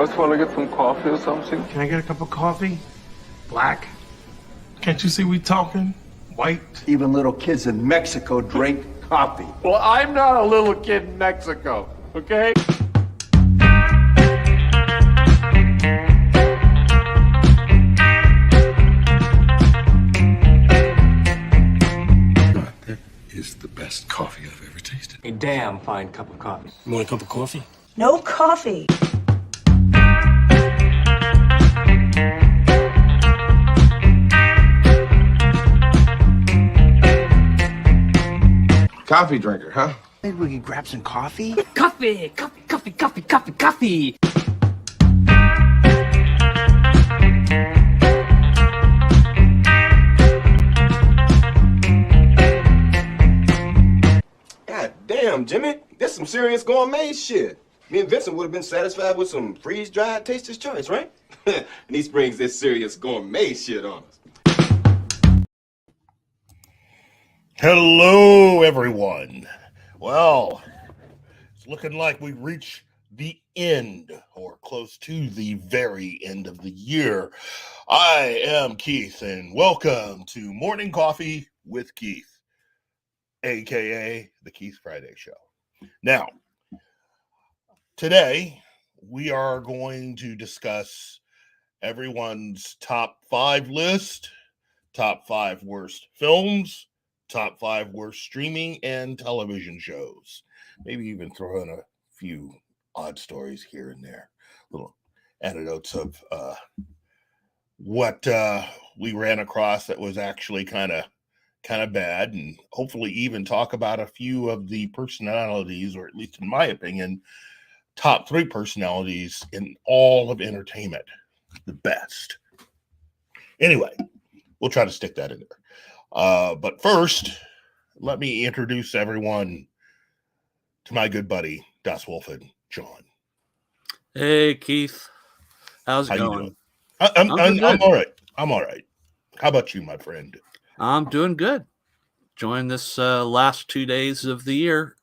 guys want to get some coffee or something? Can I get a cup of coffee? Black? Can't you see we talking? White? Even little kids in Mexico drink coffee. Well, I'm not a little kid in Mexico, okay? That is the best coffee I've ever tasted. A damn fine cup of coffee. You want a cup of coffee? No coffee. Coffee drinker, huh? Maybe we could grab some coffee? Coffee, coffee, coffee, coffee, coffee, coffee. God damn, Jimmy. That's some serious gourmet shit. Me and Vincent would have been satisfied with some freeze-dried Taster's Choice, right? And he springs this serious gourmet shit on us. Hello, everyone. Well, it's looking like we reach the end or close to the very end of the year. I am Keith, and welcome to Morning Coffee with Keith, aka the Keith Friday Show. Now, today we are going to discuss everyone's top 5 list, top 5 worst films, top 5 worst streaming and television shows. Maybe even throw in a few odd stories here and there, little anecdotes of what we ran across that was actually kind of bad, and hopefully even talk about a few of the personalities, or at least in my opinion, top 3 personalities in all of entertainment, the best. Anyway, we'll try to stick that in there. But first, let me introduce everyone to my good buddy, Das Wolfen, John. Hey, Keith. How's it How going? you doing? I'm all right. I'm all right. How about you, my friend? I'm doing good. Enjoying this last 2 days of the year.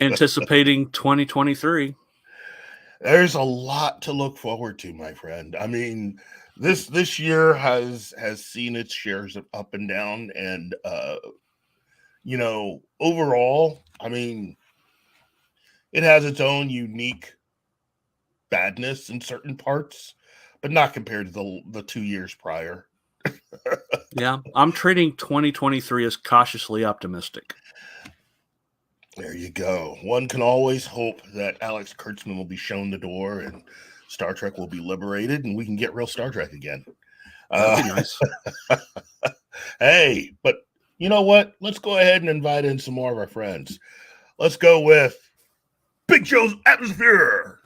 Anticipating 2023. There's a lot to look forward to, my friend. I mean, this year has seen its shares of up and down, and overall, I mean, it has its own unique badness in certain parts, but not compared to the 2 years prior. Yeah, I'm treating 2023 as cautiously optimistic. There you go. One can always hope that Alex Kurtzman will be shown the door and Star Trek will be liberated and we can get real Star Trek again. That'd be nice. Hey, but you know what? Let's go ahead and invite in some more of our friends. Let's go with Big Joe's Atmosphere.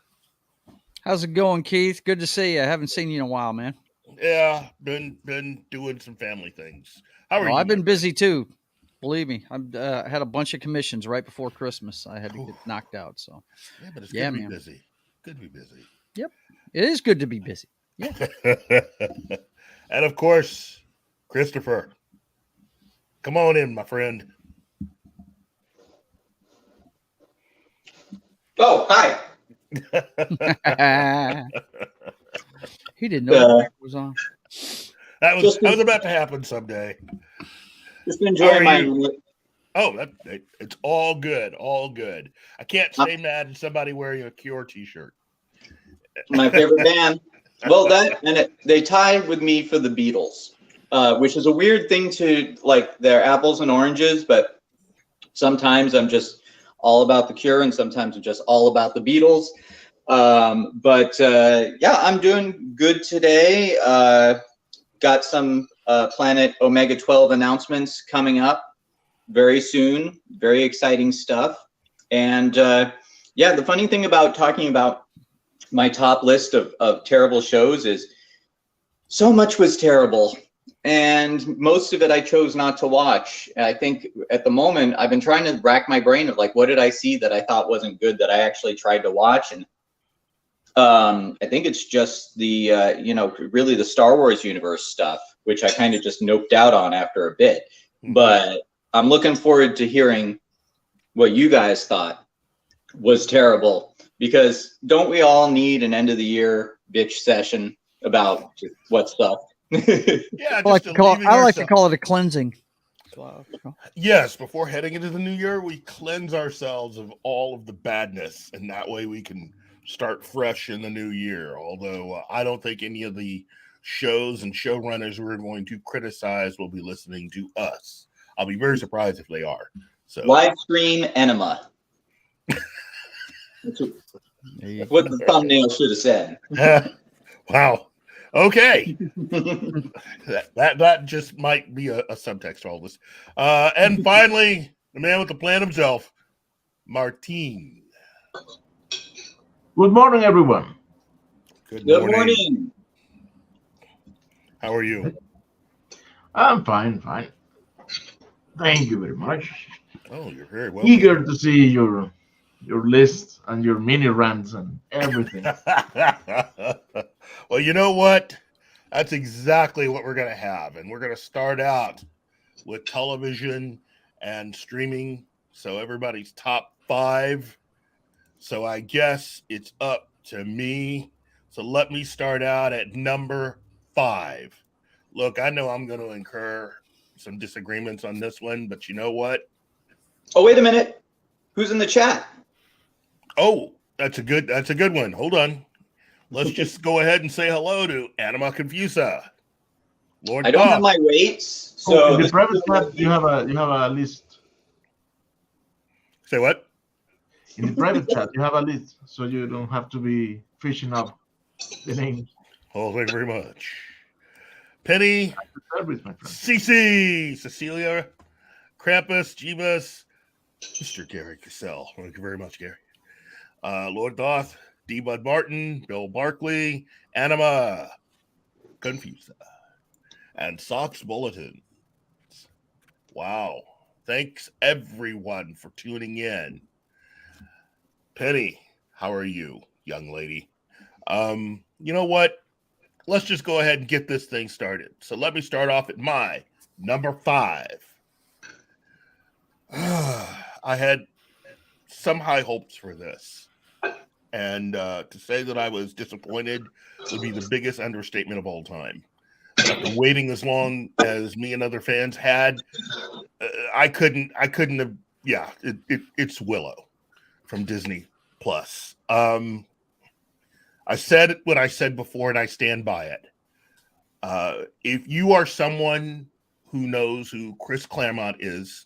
How's it going, Keith? Good to see you. I haven't seen you in a while, man. Yeah, been doing some family things. How are you? I've been busy too. Believe me, I had a bunch of commissions right before Christmas. I had to get knocked out. So, yeah, but it's good to be busy. Good to be busy. Yep, it is good to be busy. Yeah. And of course, Christopher, come on in, my friend. Oh, hi. He didn't know it was on. That was about to happen someday. Just enjoying my. It's all good, all good. I can't stay mad at somebody wearing a Cure T-shirt. My favorite band. Well, they tie with me for the Beatles, which is a weird thing to like. They're apples and oranges, but sometimes I'm just all about the Cure, and sometimes I'm just all about the Beatles. Yeah, I'm doing good today. Got some Planet Omega 12 announcements coming up very soon. Very exciting stuff. And yeah, the funny thing about talking about my top list of terrible shows is so much was terrible. And most of it I chose not to watch. I think at the moment I've been trying to rack my brain of like, what did I see that I thought wasn't good that I actually tried to watch? And I think it's just the, really the Star Wars universe stuff, which I kind of just noped out on after a bit. Mm-hmm. But I'm looking forward to hearing what you guys thought was terrible because don't we all need an end of the year bitch session about just what stuff? Yeah, I like just to call alleviate it a cleansing. Yes, before heading into the new year, we cleanse ourselves of all of the badness, and that way we can start fresh in the new year. Although I don't think any of the shows and showrunners we're going to criticize will be listening to us. I'll be very surprised if they are. So Live stream enema. That's what the thumbnail should have said. Wow. Okay. that just might be a subtext to all this. And finally, the man with the plan himself, Martin. Good morning, everyone. Good morning. How are you? I'm fine. Thank you very much. Oh, you're very welcome. Eager to see your list and your mini rants and everything. Well, you know what? That's exactly what we're going to have. And we're going to start out with television and streaming. So everybody's top 5. So I guess it's up to me. So let me start out at number 5. Look, I know I'm going to incur some disagreements on this one, but you know what? Oh, wait a minute. Who's in the chat? Oh, that's a good one. Hold on. Let's just go ahead and say hello to Anima Confusa. Lord I don't Bob. have my weights, so in the private chat you have a list. Say what? In the private chat you have a list, so you don't have to be fishing up the names. Oh, thank you very much. Penny, Service, my friend. Cece, Cecilia, Krampus, Jeebus, Mr. Gary Cassell. Thank you very much, Gary. Lord Doth, D. Bud Martin, Bill Barkley, Anima, Confusa, and Sox Bulletin. Wow. Thanks, everyone, for tuning in. Penny, how are you, young lady? You know what? Let's just go ahead and get this thing started. So let me start off at my number 5. I had some high hopes for this. And to say that I was disappointed would be the biggest understatement of all time. After waiting as long as me and other fans had, I couldn't have. Yeah, it's Willow from Disney Plus. I said what I said before, and I stand by it. If you are someone who knows who Chris Claremont is,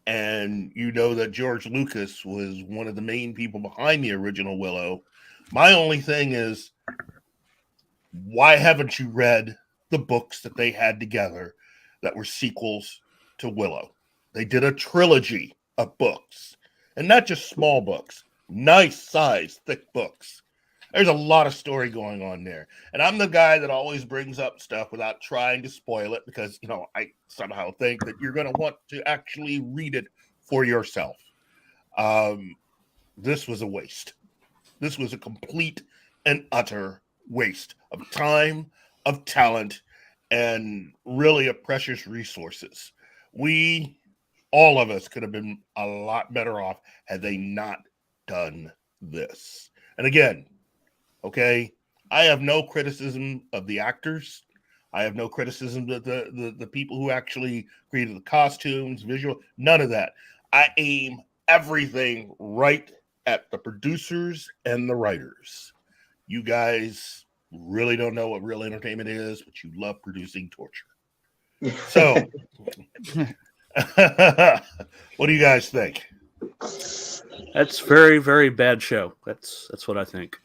and you know that George Lucas was one of the main people behind the original Willow, my only thing is, why haven't you read the books that they had together that were sequels to Willow? They did a trilogy of books, and not just small books, nice size, thick books. There's a lot of story going on there. And I'm the guy that always brings up stuff without trying to spoil it because, I somehow think that you're going to want to actually read it for yourself. This was a waste. This was a complete and utter waste of time, of talent, and really of precious resources. All of us could have been a lot better off had they not done this. And again, okay, I have no criticism of the actors. I have no criticism of the people who actually created the costumes, visual, none of that. I aim everything right at the producers and the writers. You guys really don't know what real entertainment is, but you love producing torture. So, what do you guys think? That's very, very bad show. That's what I think.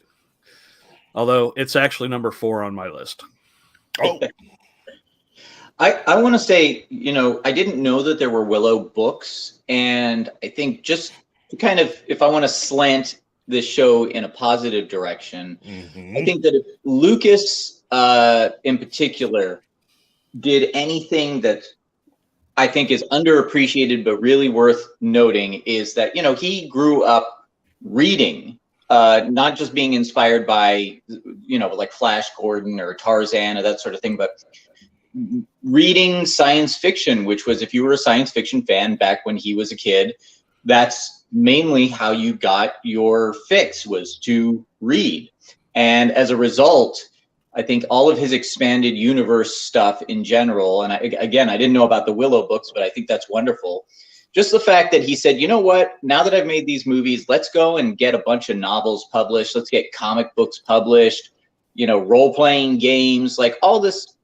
Although it's actually number 4 on my list. Oh, I want to say, I didn't know that there were Willow books, and I think just to kind of, if I want to slant this show in a positive direction, I think that if Lucas, in particular, did anything that I think is underappreciated but really worth noting is that, he grew up reading, not just being inspired by, like Flash Gordon or Tarzan or that sort of thing, but reading science fiction, which was, if you were a science fiction fan back when he was a kid, that's mainly how you got your fix, was to read. And as a result, I think all of his expanded universe stuff in general, and again, I didn't know about the Willow books, but I think that's wonderful. Just the fact that he said, you know what, now that I've made these movies, let's go and get a bunch of novels published. Let's get comic books published, role-playing games, like all this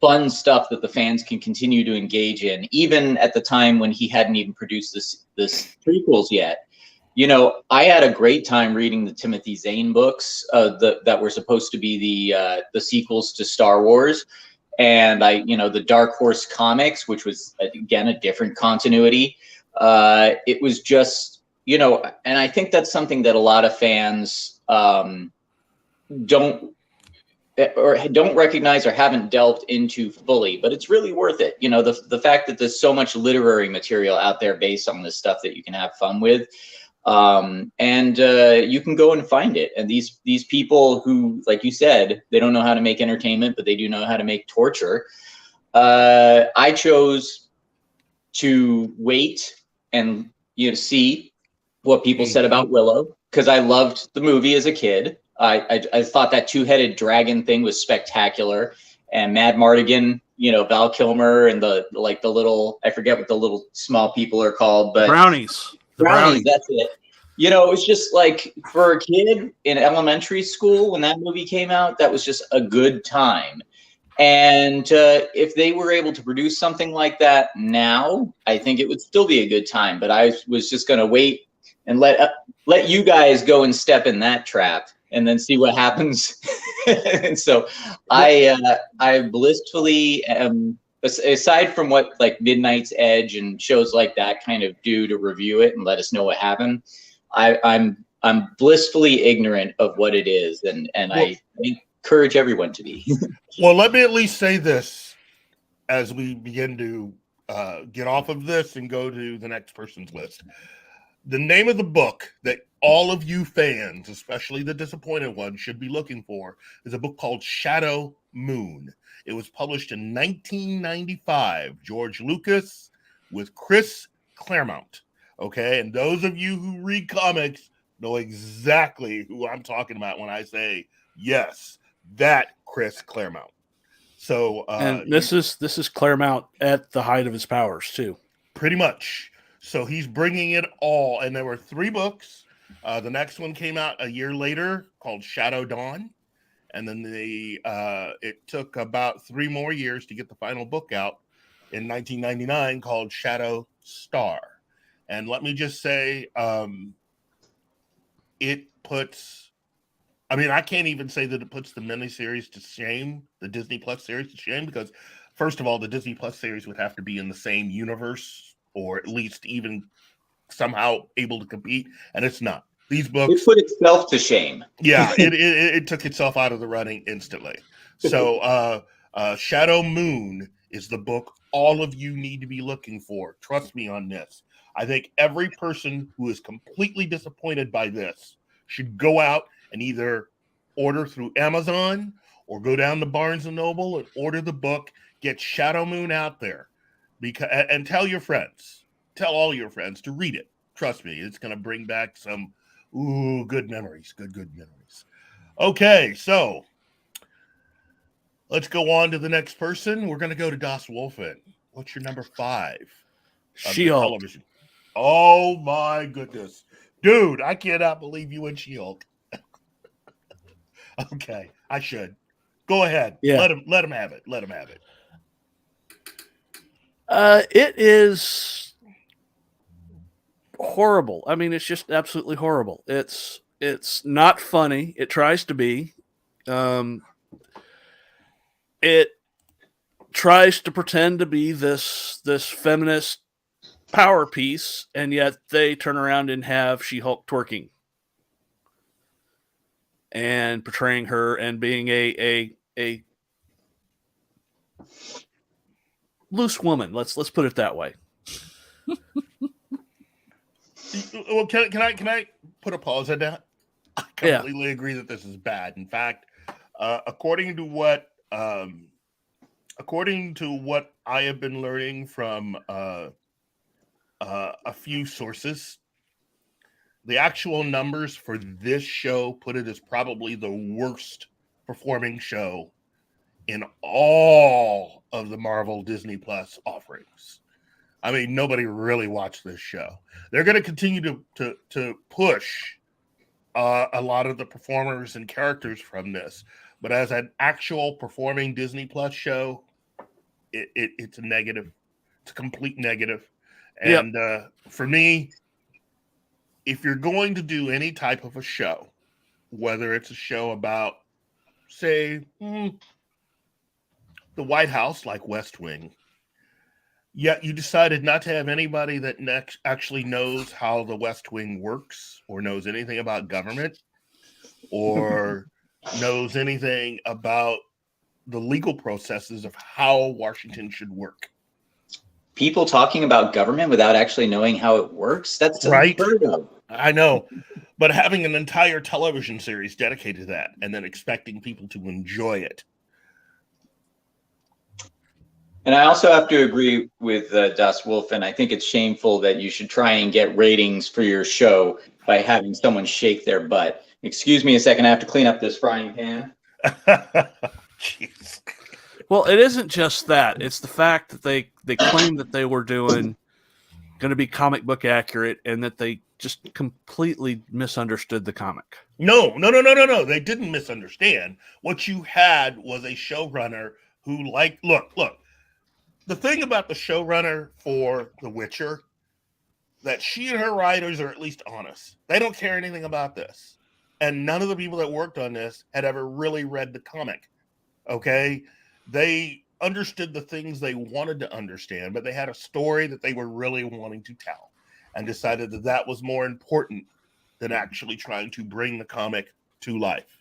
fun stuff that the fans can continue to engage in, even at the time when he hadn't even produced this prequels yet. I had a great time reading the Timothy Zahn books that were supposed to be the sequels to Star Wars. And the Dark Horse comics, which was, again, a different continuity. It was just, and I think that's something that a lot of fans don't recognize or haven't delved into fully, but it's really worth it. The fact that there's so much literary material out there based on this stuff that you can have fun with. And you can go and find it. And these people who, like you said, they don't know how to make entertainment, but they do know how to make torture. I chose to wait and see what people said about Willow, because I loved the movie as a kid. I thought that two-headed dragon thing was spectacular, and Mad Mardigan, Val Kilmer, and the little, I forget what the little small people are called, but Brownies. Brownies, that's it. It was just like, for a kid in elementary school when that movie came out, that was just a good time. And if they were able to produce something like that now, I think it would still be a good time. But I was just going to wait and let you guys go and step in that trap and then see what happens. And so I blissfully am, aside from what like Midnight's Edge and shows like that kind of do to review it and let us know what happened, I'm blissfully ignorant of what it is, and I encourage everyone to be. Well, let me at least say this as we begin to get off of this and go to the next person's list. The name of the book that all of you fans, especially the disappointed ones, should be looking for is a book called Shadow Moon. It was published in 1995. George Lucas with Chris Claremont. Okay, and those of you who read comics know exactly who I'm talking about when I say yes, that Chris Claremont. So, and this is Claremont at the height of his powers too. Pretty much. So he's bringing it all, and there were 3 books. The next one came out a year later called Shadow Dawn. And then it took about 3 more years to get the final book out in 1999 called Shadow Star. And let me just say, it puts, I can't even say that it puts the miniseries to shame, the Disney Plus series to shame, because first of all, the Disney Plus series would have to be in the same universe, or at least even somehow able to compete, and it's not. These books, it put itself to shame. Yeah, it took itself out of the running instantly. So Shadow Moon is the book all of you need to be looking for. Trust me on this. I think every person who is completely disappointed by this should go out and either order through Amazon or go down to Barnes & Noble and order the book. Get Shadow Moon out there, and tell your friends. Tell all your friends to read it. Trust me, it's going to bring back some good memories. Good memories. Okay, so let's go on to the next person. We're going to go to Das Wolfen. What's your number 5? She-Hulk. Television. Oh my goodness, dude! I cannot believe you and She-Hulk. Okay, I should go ahead. Yeah. Let him have it. Let him have it. It is horrible. It's just absolutely horrible. It's not funny. It tries to be. It tries to pretend to be this feminist power piece, and yet they turn around and have She-Hulk twerking and portraying her and being a loose woman. Let's put it that way. Well, can I put a pause on that? I completely agree that this is bad. In fact, according to what I have been learning from a few sources, the actual numbers for this show put it as probably the worst performing show in all of the Marvel Disney Plus offerings. I mean, nobody really watched this show. They're going to continue to push a lot of the performers and characters from this, but as an actual performing Disney Plus show, it's a negative. It's a complete negative. And for me, if you're going to do any type of a show, whether it's a show about, say, the White House, like West Wing, yet you decided not to have anybody that actually knows how the West Wing works or knows anything about government or knows anything about the legal processes of how Washington should work. People talking about government without actually knowing how it works? That's right. Unheard of. I know, but having an entire television series dedicated to that and then expecting people to enjoy it. And I also have to agree with Das Wolf, and I think it's shameful that you should try and get ratings for your show by having someone shake their butt. Excuse me a second, I have to clean up this frying pan. Jeez. Well, it isn't just that. It's the fact that they claimed that they were going to be comic book accurate and that they just completely misunderstood the comic. No. They didn't misunderstand. What you had was a showrunner who look. The thing about the showrunner for The Witcher, that she and her writers are at least honest. They don't care anything about this. And none of the people that worked on this had ever really read the comic. Okay? They understood the things they wanted to understand, but they had a story that they were really wanting to tell and decided that that was more important than actually trying to bring the comic to life.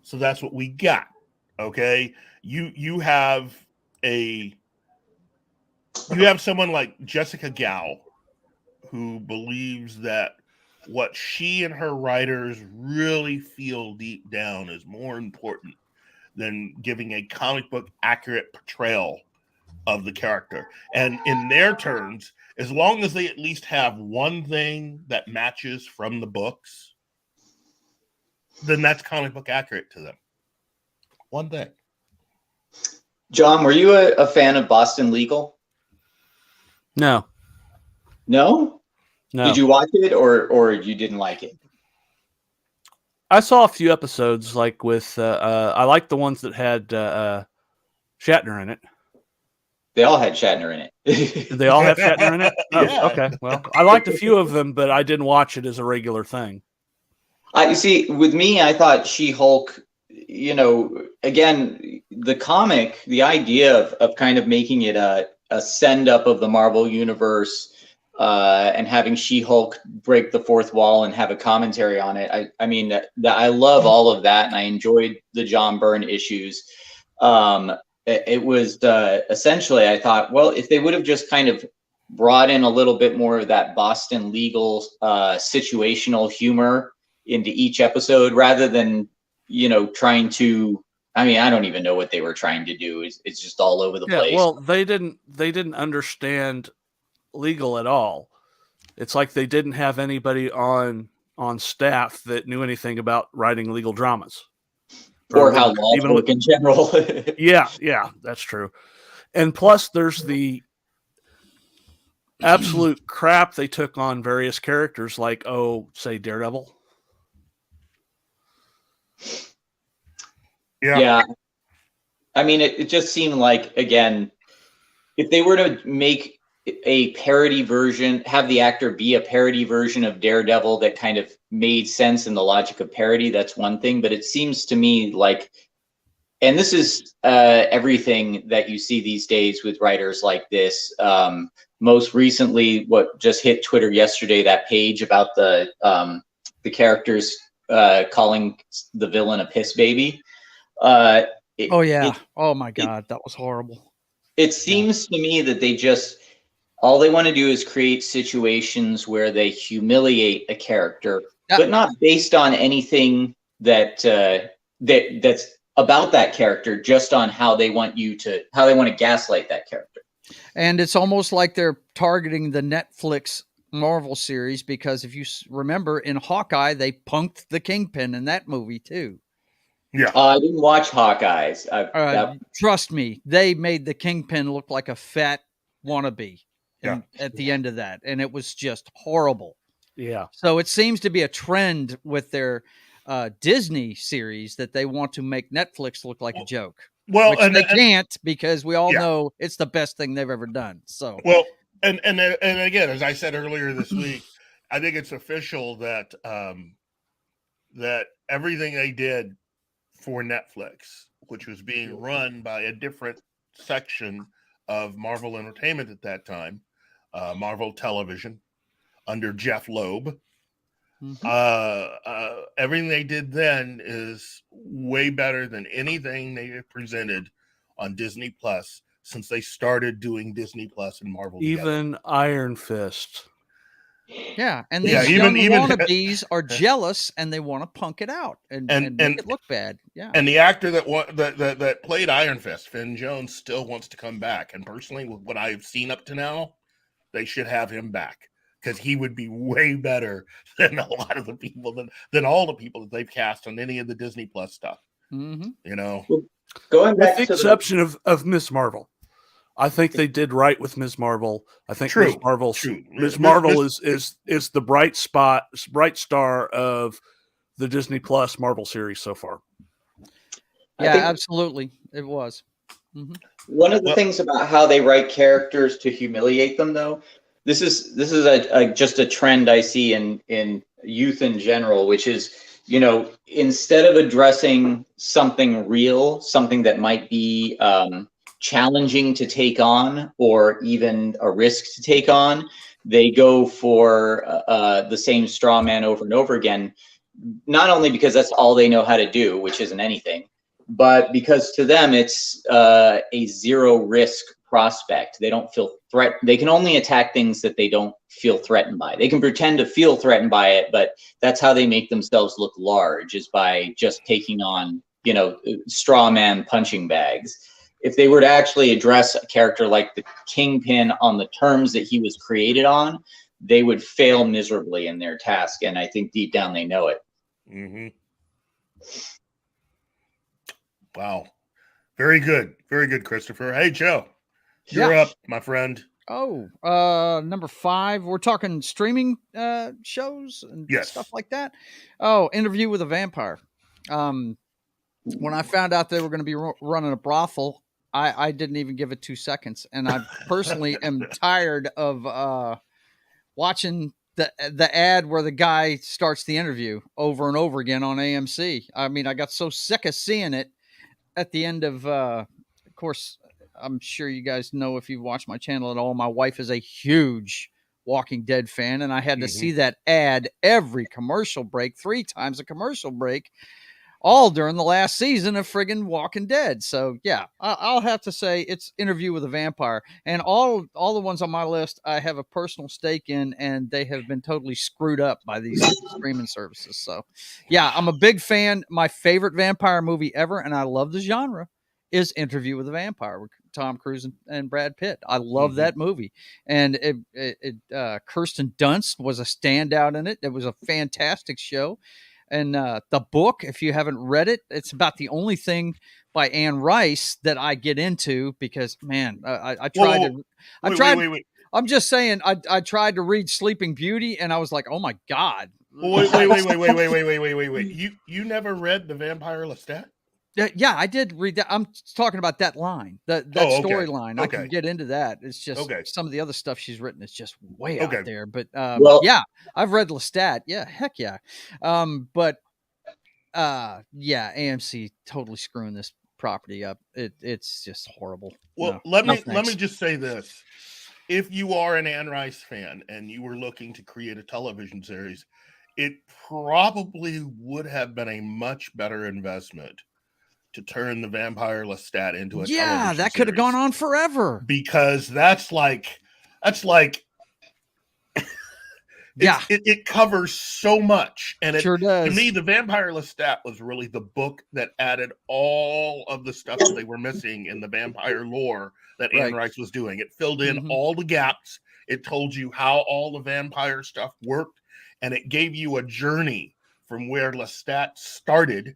So that's what we got. Okay? You have someone like Jessica Gao who believes that what she and her writers really feel deep down is more important than giving a comic book accurate portrayal of the character. And in their terms, as long as they at least have one thing that matches from the books, then that's comic book accurate to them. One thing. John, were you a fan of Boston Legal? No. No? No. Did you watch it or you didn't like it? I saw a few episodes, like with I liked the ones that had Shatner in it. They all had Shatner in it. Did they all have Shatner in it? Oh, Yeah. okay. Well, I liked a few of them, but I didn't watch it as a regular thing. You see, with me, I thought She-Hulk, again, the comic, the idea of kind of making it a send-up of the Marvel Universe and having She-Hulk break the fourth wall and have a commentary on it. I mean, I love all of that, and I enjoyed the John Byrne issues. It was essentially, I thought, well, if they would have just kind of brought in a little bit more of that Boston legal situational humor into each episode, rather than, trying to, I mean, I don't even know what they were trying to do. It's just all over the place. Well, they didn't understand legal at all. It's like they didn't have anybody on staff that knew anything about writing legal dramas. Or how laws work in general. Yeah, that's true. And plus, there's the absolute crap they took on various characters, like, say, Daredevil. Yeah. I mean, it just seemed like, again, if they were to make a parody version, have the actor be a parody version of Daredevil that kind of made sense in the logic of parody, that's one thing. But it seems to me like, and this is everything that you see these days with writers like this. Most recently, what just hit Twitter yesterday, that page about the characters calling the villain a piss baby. Oh my God, that was horrible. It seems to me that all they want to do is create situations where they humiliate a character, but not based on anything that's about that character, just on how they want to gaslight that character. And it's almost like they're targeting the Netflix Marvel series, because if you remember in Hawkeye, they punked the Kingpin in that movie too. Yeah. I didn't watch Hawkeyes. Trust me, they made the Kingpin look like a fat wannabe at the end of that, and it was just horrible. Yeah. So it seems to be a trend with their Disney series that they want to make Netflix look like a joke. Well, which they can't, because we all know it's the best thing they've ever done. So and again, as I said earlier this week, I think it's official that that everything they did for Netflix, which was being run by a different section of Marvel Entertainment at that time, Marvel Television, under Jeff Loeb. Everything they did then is way better than anything they have presented on Disney Plus since they started doing Disney Plus and Marvel Even together. Iron Fist. Yeah, and these young wannabes are jealous and they want to punk it out and make it look bad. Yeah, and the actor that played Iron Fist, Finn Jones, still wants to come back. And personally, with what I've seen up to now, they should have him back, because he would be way better than a lot of the people than all the people that they've cast on any of the Disney Plus stuff. Mm-hmm. You know, going back with the exception of Miss Marvel. I think they did right with Ms. Marvel. I think Ms. Marvel is the bright star of the Disney Plus Marvel series so far. Yeah, absolutely. It was. Mm-hmm. One of the things about how they write characters to humiliate them, though, this is just a trend I see in youth in general, which is, you know, instead of addressing something real, something that might be challenging to take on or even a risk to take on, they go for the same straw man over and over again, not only because that's all they know how to do, which isn't anything, but because to them it's a zero risk prospect. They don't feel threatened. They can only attack things that they don't feel threatened by. They can pretend to feel threatened by it, but that's how they make themselves look large, is by just taking on, you know, straw man punching bags. If they were to actually address a character like the Kingpin on the terms that he was created on, they would fail miserably in their task. And I think deep down they know it. Mm-hmm. Wow. Very good. Very good, Christopher. Hey, Joe, you're up, my friend. Oh, number 5. We're talking streaming shows and stuff like that. Oh, Interview with a Vampire. When I found out they were going to be running a brothel, I didn't even give it 2 seconds. And I personally am tired of watching the ad where the guy starts the interview over and over again on AMC. I mean, I got so sick of seeing it at the end of course, I'm sure you guys know, if you've watched my channel at all, my wife is a huge Walking Dead fan, and I had to see that ad every commercial break, 3 times a commercial break, all during the last season of friggin' Walking Dead. So yeah, I'll have to say it's Interview with a Vampire, and all the ones on my list I have a personal stake in, and they have been totally screwed up by these streaming services. So yeah, I'm a big fan. My favorite vampire movie ever, and I love the genre, is Interview with a Vampire with Tom Cruise and Brad Pitt. I love that movie. And Kirsten Dunst was a standout in it. It was a fantastic show. And the book, if you haven't read it, it's about the only thing by Anne Rice that I get into, because man, I tried Wait. I'm just saying, I tried to read Sleeping Beauty, and I was like, oh my God. Wait. You never read The Vampire Lestat? Yeah, I did read that. I'm talking about that line, that storyline. I can get into that. It's just some of the other stuff she's written is just way out there. But yeah, I've read Lestat. Yeah, heck yeah. But yeah, AMC totally screwing this property up. It's just horrible. Well, let me just say this: if you are an Anne Rice fan and you were looking to create a television series, it probably would have been a much better investment to turn The Vampire Lestat into a television that could have gone on forever, because that's like it covers so much, and it sure does. To me, The Vampire Lestat was really the book that added all of the stuff that they were missing in the vampire lore that Anne Rice was doing. It filled in all the gaps. It told you how all the vampire stuff worked, and it gave you a journey from where Lestat started.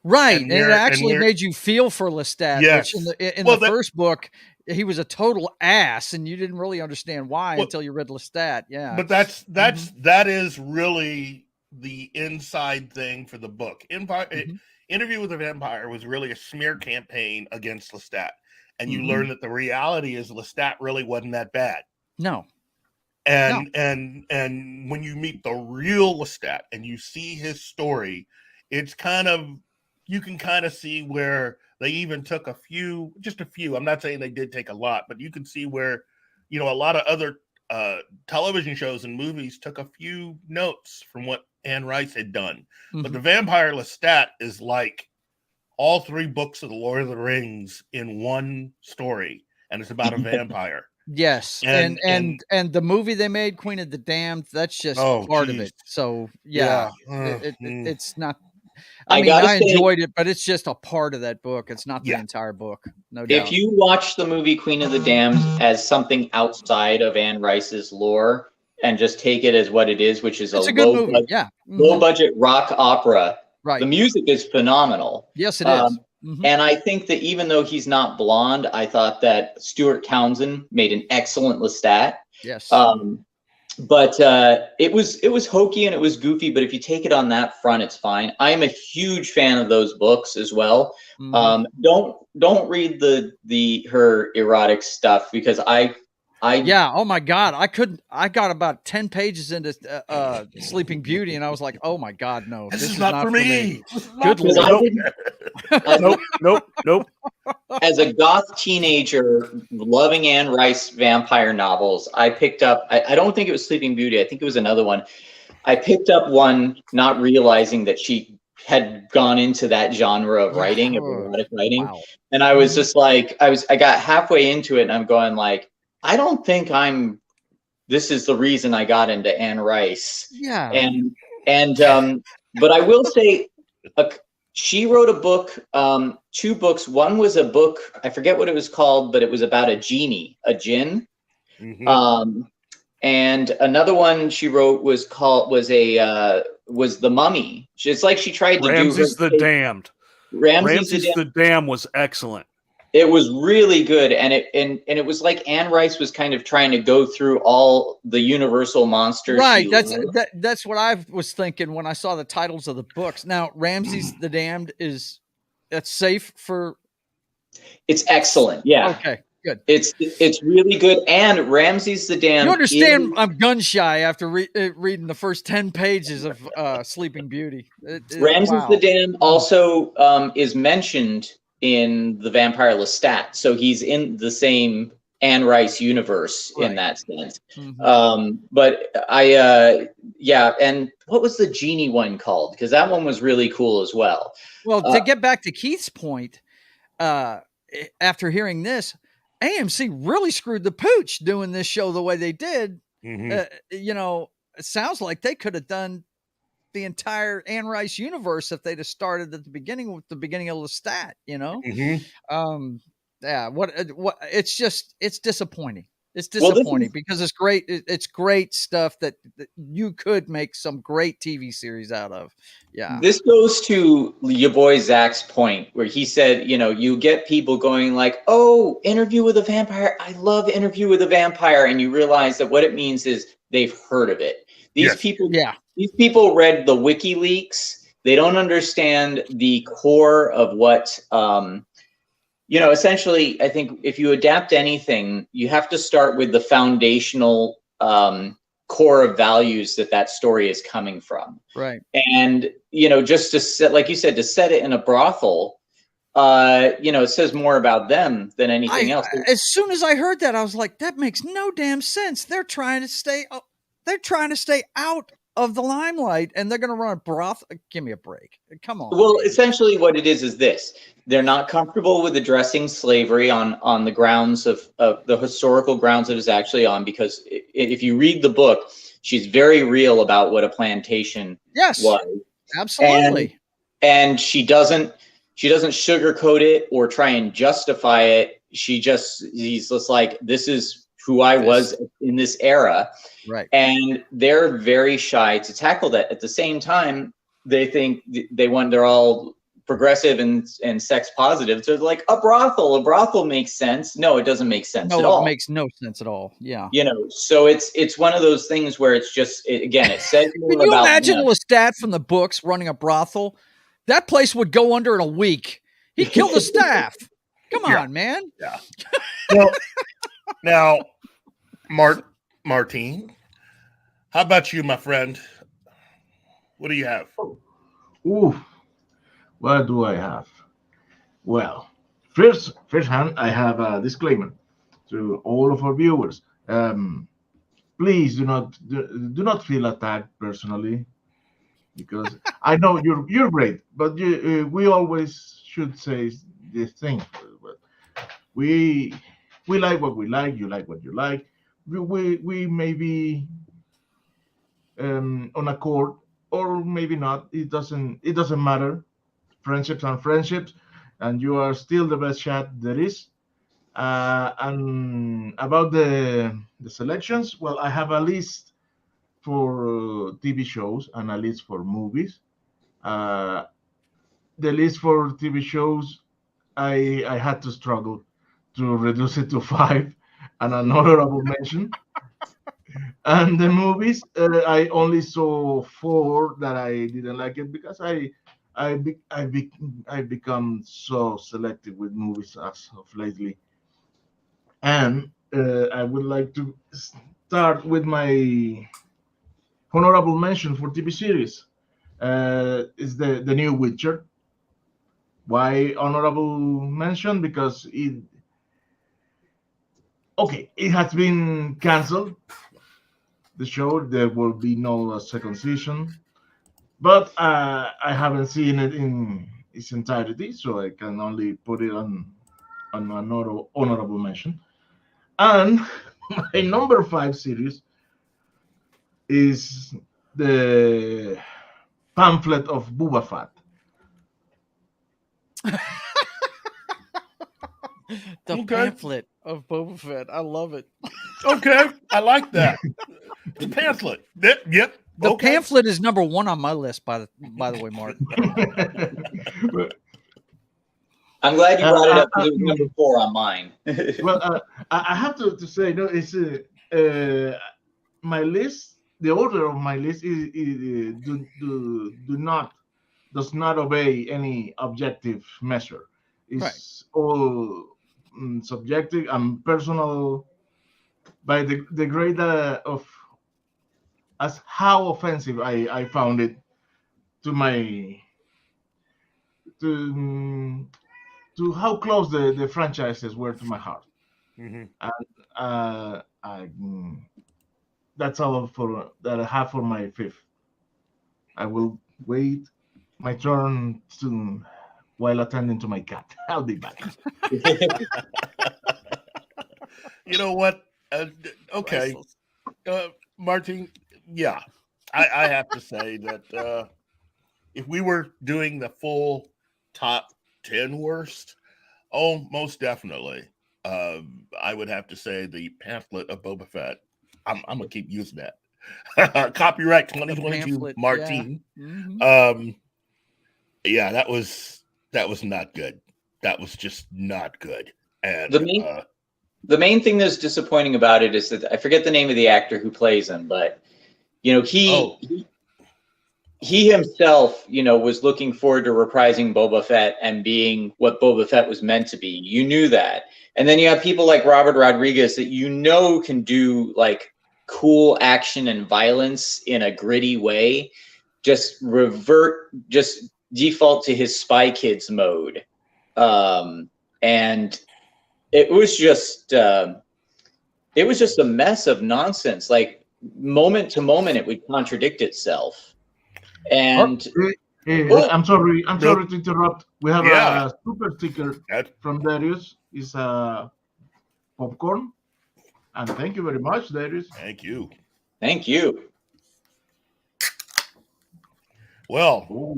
Right, and it actually made you feel for Lestat, yes. which in the first book, he was a total ass, and you didn't really understand why until you read Lestat. Yeah, but that is really the inside thing for the book. Interview with a Vampire was really a smear campaign against Lestat, and you learn that the reality is Lestat really wasn't that bad. No. And when you meet the real Lestat and you see his story, it's you can kind of see where they even took just a few. I'm not saying they did take a lot, but you can see where, a lot of other television shows and movies took a few notes from what Anne Rice had done. But the Vampire Lestat is like all 3 books of the Lord of the Rings in one story, and it's about a vampire. Yes, and the movie they made, Queen of the Damned, that's just part of it. So it's not. I mean, I enjoyed it, but it's just a part of that book. It's not the entire book. No doubt. If you watch the movie Queen of the Damned as something outside of Anne Rice's lore and just take it as what it is, which is a good movie. Low budget rock opera. Right. The music is phenomenal. Yes, it is. And I think that even though he's not blonde, I thought that Stuart Townsend made an excellent Lestat. Yes. But it was hokey and it was goofy, but if you take it on that front, it's fine. I am a huge fan of those books as well. Don't read her erotic stuff, because oh my God, I got about 10 pages into Sleeping Beauty, and I was like, oh my God, no, this is not for me. Good Lord. Nope. As a goth teenager loving Anne Rice vampire novels, I picked up, I don't think it was Sleeping Beauty, I think it was another one. I picked up one not realizing that she had gone into that genre of writing, of erotic writing. Wow. And I was just like, I got halfway into it and I'm going like, I don't think this is the reason I got into Anne Rice. Yeah. But I will say, she wrote a book, 2 books. One was a book, I forget what it was called, but it was about a genie, a djinn. And another one she wrote was The Mummy. It's like she tried to Ramses the Damned. Ramses the Damned was excellent. It was really good, and it was like Anne Rice was kind of trying to go through all the Universal monsters. Right, that's what I was thinking when I saw the titles of the books. Now, Ramses the Damned that's safe for. It's excellent. Yeah. Okay. Good. It's really good, and Ramses the Damned. You understand? I'm gun shy after reading the first 10 pages of Sleeping Beauty. Ramses the Damned also is mentioned in the Vampire Lestat, so he's in the same Anne Rice universe in that sense. But and what was the genie one called? Because that one was really cool as well. Well, to get back to Keith's point, after hearing this, AMC really screwed the pooch doing this show the way they did. It sounds like they could have done the entire Anne Rice universe if they'd have started at the beginning with the beginning of Lestat, it's disappointing. It's disappointing because it's great. It's great stuff that you could make some great TV series out of. Yeah. This goes to your boy Zach's point where he said, you get people going like, oh, Interview with a Vampire. I love Interview with a Vampire. And you realize that what it means is they've heard of it. These people read the WikiLeaks. They don't understand the core of what, essentially, I think if you adapt anything, you have to start with the foundational core of values that story is coming from. Right. And, just to set, like you said, to set it in a brothel, it says more about them than anything else. As soon as I heard that, I was like, that makes no damn sense. They're trying to stay out of the limelight, and they're going to run a brothel. Give me a break. Come on. Well, essentially what it is this. They're not comfortable with addressing slavery on the grounds of the historical grounds it is actually on, because if you read the book, she's very real about what a plantation was. Absolutely. And she doesn't sugarcoat it or try and justify it. He's just like, this is who I was in this era. Right. And they're very shy to tackle that. At the same time, they think they're all progressive and sex positive. So like a brothel makes sense. No, it doesn't make sense at all. It makes no sense at all. Yeah. So it's one of those things where it's just, again, it says more Can you about imagine Lestat from the books running a brothel? That place would go under in a week. He killed the staff. Come on, man. Yeah. Well, now, Martine, how about you, my friend? What do you have? Ooh, what do I have? Well, first hand, I have a disclaimer to all of our viewers. Please do not feel attacked personally, because I know you're great, but we always should say this thing. But we like what we like. You like what you like. We may be on accord, or maybe not. It doesn't matter. Friendships are friendships, and you are still the best chat there is. And about the selections, well, I have a list for TV shows and a list for movies. The list for TV shows, I had to struggle to reduce it to 5, and an honorable mention. And the movies, I only saw 4 that I didn't like it, because I've become so selective with movies as of lately. And I would like to start with my honorable mention for TV series. Is the new Witcher. Why honorable mention? Because it has been canceled. The show, there will be no second season, but I haven't seen it in its entirety, so I can only put it on an honorable mention. And my number 5 series is the pamphlet of Boba Fett. The pamphlet of Boba Fett. I love it. Okay, I like that. The pamphlet. Yep. The pamphlet is number 1 on my list. By the way, Mark. I'm glad you brought it up, because it was number 4 on mine. Well, I have to say, no, it's my list. The order of my list does not obey any objective measure. It's all subjective and personal, by the grade of as how offensive I found it to my to how close the franchises were to my heart. Mm-hmm. And that's all that I have for my 5th. I will wait my turn while attending to my cat. I'll be back. You know what? Okay, Martin. Yeah, I have to say that if we were doing the full top 10 worst, most definitely, I would have to say the pamphlet of Boba Fett. I'm gonna keep using that. Copyright 2022, Martin. Yeah. Mm-hmm. Yeah, that was not good. That was just not good. And the main thing that's disappointing about it is that I forget the name of the actor who plays him, but he himself, was looking forward to reprising Boba Fett and being what Boba Fett was meant to be. You knew that. And then you have people like Robert Rodriguez that can do like cool action and violence in a gritty way, just default to his Spy Kids mode. And it was just a mess of nonsense. Like moment to moment, it would contradict itself. And I'm sorry to interrupt. We have a super sticker from Darius. It's popcorn, and thank you very much, Darius. Thank you. Well,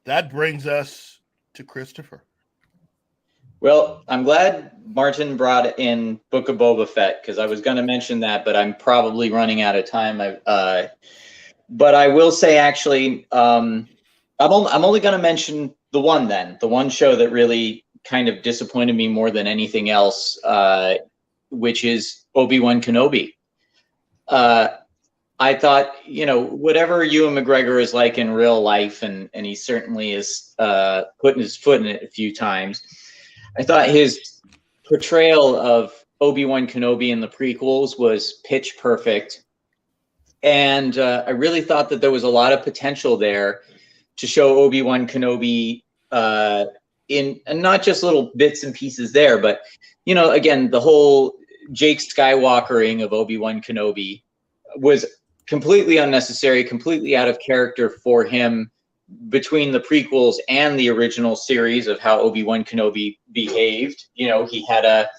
that brings us to Christopher. Well, I'm glad Martin brought in Book of Boba Fett because I was going to mention that, but I'm probably running out of time. But I will say, actually, I'm only going to mention the one show that really kind of disappointed me more than anything else, which is Obi-Wan Kenobi. I thought, whatever Ewan McGregor is like in real life, and he certainly is putting his foot in it a few times, I thought his portrayal of Obi-Wan Kenobi in the prequels was pitch perfect. And I really thought that there was a lot of potential there to show Obi-Wan Kenobi in and not just little bits and pieces there, but, again, the whole Jake Skywalkering of Obi-Wan Kenobi was completely unnecessary, completely out of character for him between the prequels and the original series of how Obi-Wan Kenobi behaved. He had a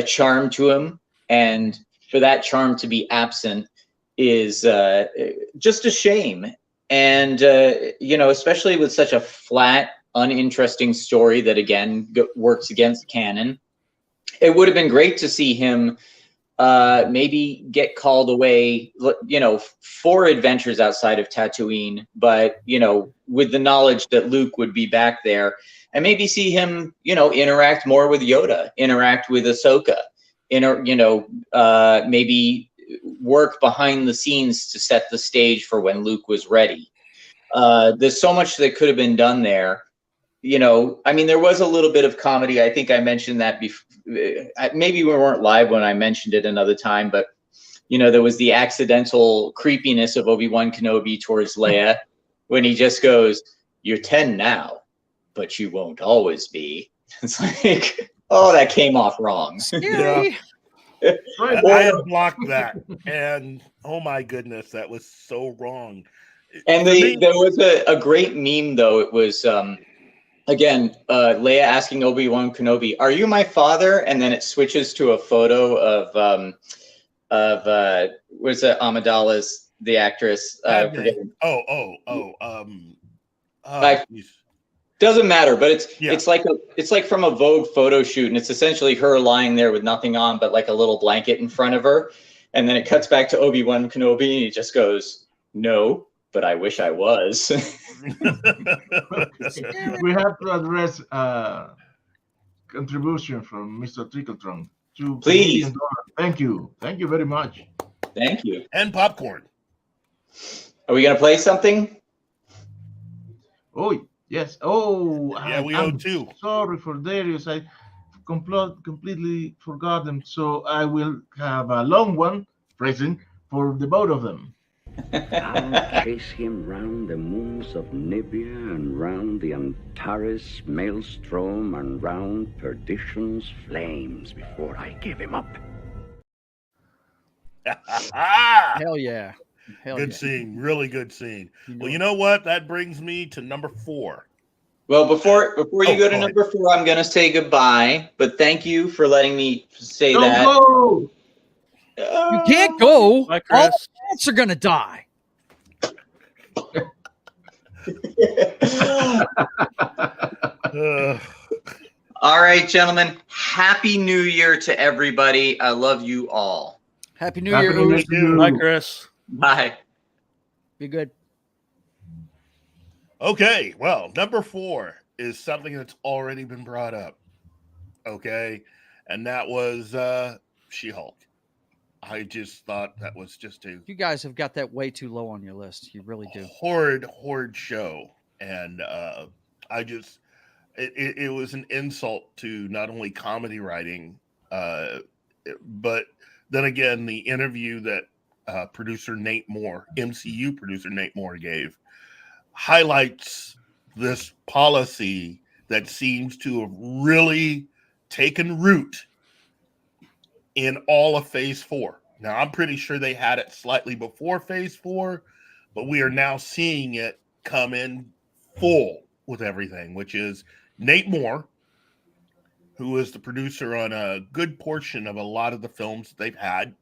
charm to him, and for that charm to be absent is just a shame. And especially with such a flat, uninteresting story that again works against canon, it would have been great to see him maybe get called away, for adventures outside of Tatooine, but, with the knowledge that Luke would be back there, and maybe see him, interact more with Yoda, interact with Ahsoka, maybe work behind the scenes to set the stage for when Luke was ready. There's so much that could have been done there. There was a little bit of comedy. I think I mentioned that before. Maybe we weren't live when I mentioned it another time, but there was the accidental creepiness of Obi-Wan Kenobi towards Leia when he just goes, "You're 10 now, but you won't always be." It's like, oh, that came off wrong. Yeah. I had blocked that, and oh my goodness, that was so wrong. And there was a great meme, though. It was again, Leia asking Obi-Wan Kenobi, "Are you my father?" And then it switches to a photo of where's the Amidala's, the actress? Doesn't matter, but it's like from a Vogue photo shoot, and it's essentially her lying there with nothing on but like a little blanket in front of her, and then it cuts back to Obi-Wan Kenobi, and he just goes, "No, but I wish I was." We have to address contribution from Mr. Trickletron. Please. $2 Thank you very much. Thank you. And popcorn. Are we gonna play something? Oh yes. Oh yeah, we owe two. Sorry for Darius. I completely forgot them. So I will have a long one present for the both of them. I'll chase him round the moons of Nibia and round the Antares maelstrom and round perdition's flames before I give him up. Hell yeah. Good scene. Really good scene. Well, you know what? That brings me to number 4. Well, before you go to number 4, I'm going to say goodbye, but thank you for letting me say that. Go! You can't go. Bye, All Chris. the cats are going to die. All right, gentlemen. Happy New Year to everybody. I love you all. Happy New Year. New Year. Bye, Chris. Bye. Be good. Okay, well, number 4 is something that's already been brought up. Okay, and that was She-Hulk. I just thought that was just You guys have got that way too low on your list. You really do. horrid show, and it was an insult to not only comedy writing, but then again, the interview that producer Nate Moore, MCU producer Nate Moore, gave highlights this policy that seems to have really taken root in all of Phase 4. Now, I'm pretty sure they had it slightly before Phase 4, but we are now seeing it come in full with everything, which is Nate Moore, who is the producer on a good portion of a lot of the films that they've had,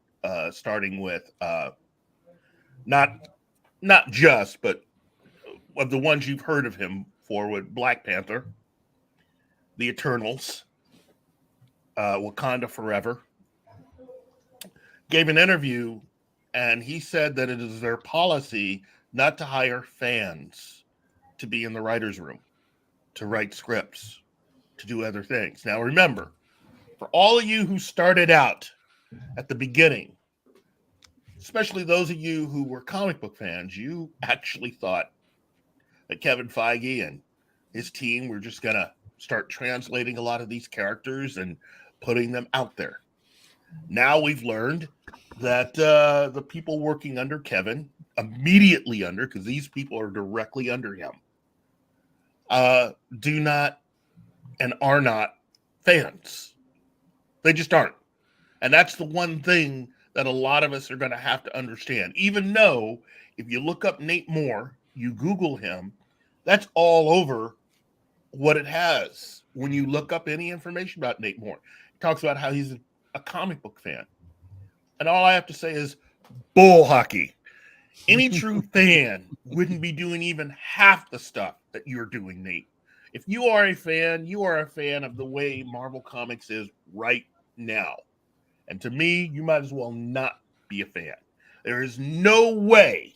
starting with not just, but of the ones you've heard of him for, with Black Panther, the Eternals, Wakanda Forever, gave an interview, and he said that it is their policy not to hire fans to be in the writer's room, to write scripts, to do other things. Now, remember, for all of you who started out at the beginning, especially those of you who were comic book fans, you actually thought that Kevin Feige and his team were just going to start translating a lot of these characters and putting them out there. Now we've learned that the people working under Kevin, immediately under, because these people are directly under him, do not and are not fans. They just aren't. And that's the one thing that a lot of us are going to have to understand. Even though if you look up Nate Moore, you Google him, that's all over what it has. When you look up any information about Nate Moore, he talks about how he's a comic book fan. And all I have to say is bull hockey. Any true fan wouldn't be doing even half the stuff that you're doing, Nate. If you are a fan, you are a fan of the way Marvel Comics is right now. And to me, you might as well not be a fan. There is no way,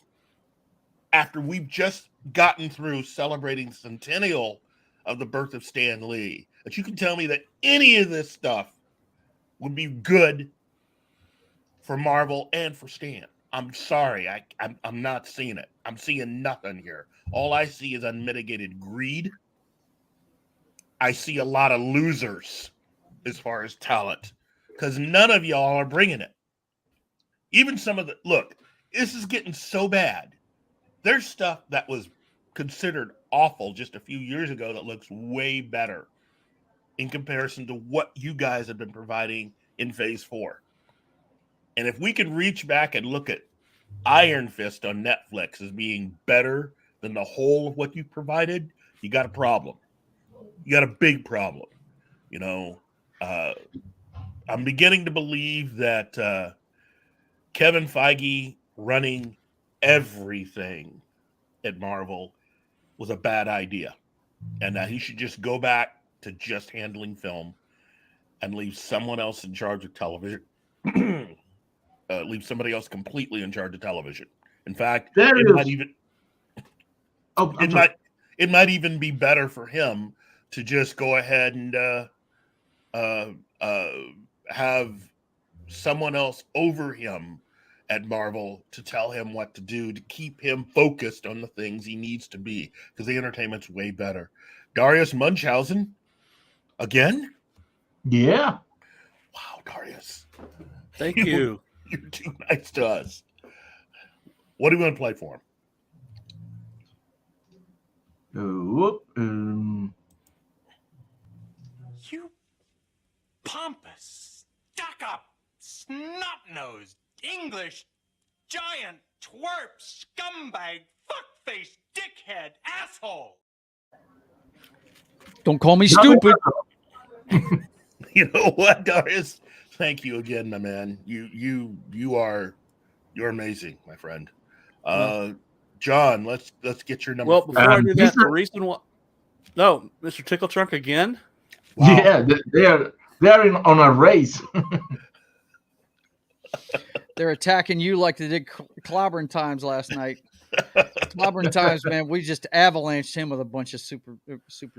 after we've just gotten through celebrating the centennial of the birth of Stan Lee, that you can tell me that any of this stuff would be good for Marvel and for Stan. I'm sorry, I'm not seeing it. I'm seeing nothing here. All I see is unmitigated greed. I see a lot of losers as far as talent, because none of y'all are bringing it. Even some of the, look, this is getting so bad. There's stuff that was considered awful just a few years ago that looks way better in comparison to what you guys have been providing in Phase 4. And if we could reach back and look at Iron Fist on Netflix as being better than the whole of what you provided, you got a problem. You got a big problem. You know, I'm beginning to believe that Kevin Feige running everything at Marvel was a bad idea, and that he should just go back to just handling film and leave someone else in charge of television. Leave somebody else completely in charge of television. In fact, it might even be better for him to just go ahead and have someone else over him at Marvel to tell him what to do, to keep him focused on the things he needs to be, because the entertainment's way better. Darius Munchausen, again? Yeah. Wow, Darius. Thank you. You're too nice to us. What do you want to play for him? You pompous, stuck-up, snot-nosed, English, giant, twerp, scumbag, fuckface, dickhead, asshole. Don't call me stupid. You know what, Darius? Thank you again, my man. You're amazing, my friend. John, let's get your number. Well, before I do that, the recent one. No, Mr. Tickle Trunk again. Wow. Yeah, they're on a race. They're attacking you like they did Clobbering Times last night. Clobbering Times, man, we just avalanched him with a bunch of super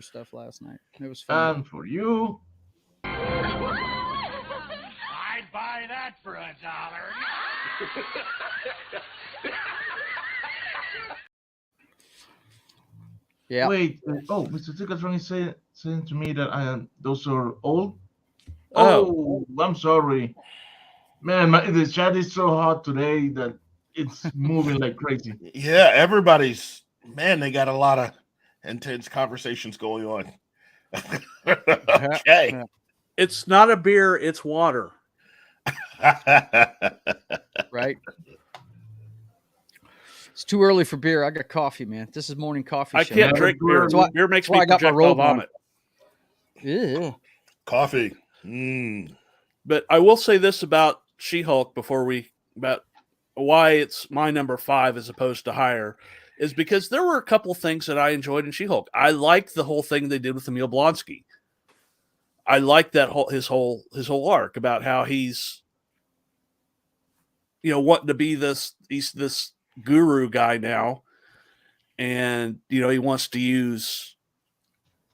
stuff last night. It was fun. And for you. I'd buy that for $1. Yeah. Wait. Mr. Tickletron is saying to me that those are old. Oh, I'm sorry, man. The chat is so hot today that it's moving like crazy. Yeah, everybody's, man. They got a lot of intense conversations going on. Okay. It's not a beer, it's water. Right? It's too early for beer. I got coffee, man. This is morning coffee. I can't drink beer. Beer makes me projectile vomit. Yeah. Coffee. But I will say this about She-Hulk about why it's my number 5 as opposed to higher, is because there were a couple things that I enjoyed in She-Hulk. I liked the whole thing they did with Emil Blonsky. I like that his whole arc about how he's, wanting to be this guru guy now, and he wants to use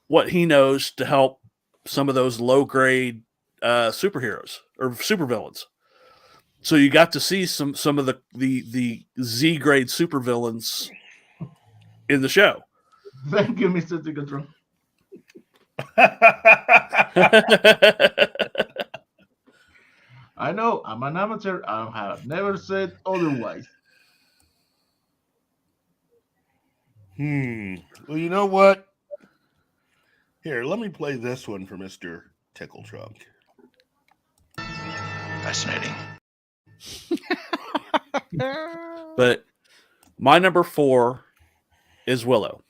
what he knows to help some of those low grade superheroes or supervillains. So you got to see some of the Z grade supervillains in the show. Thank you, Mr. Ticketron. I know I'm an amateur. I have never said otherwise. Well, you know what? Here, let me play this one for Mr. Tickle Trunk. Fascinating. But my number 4 is Willow.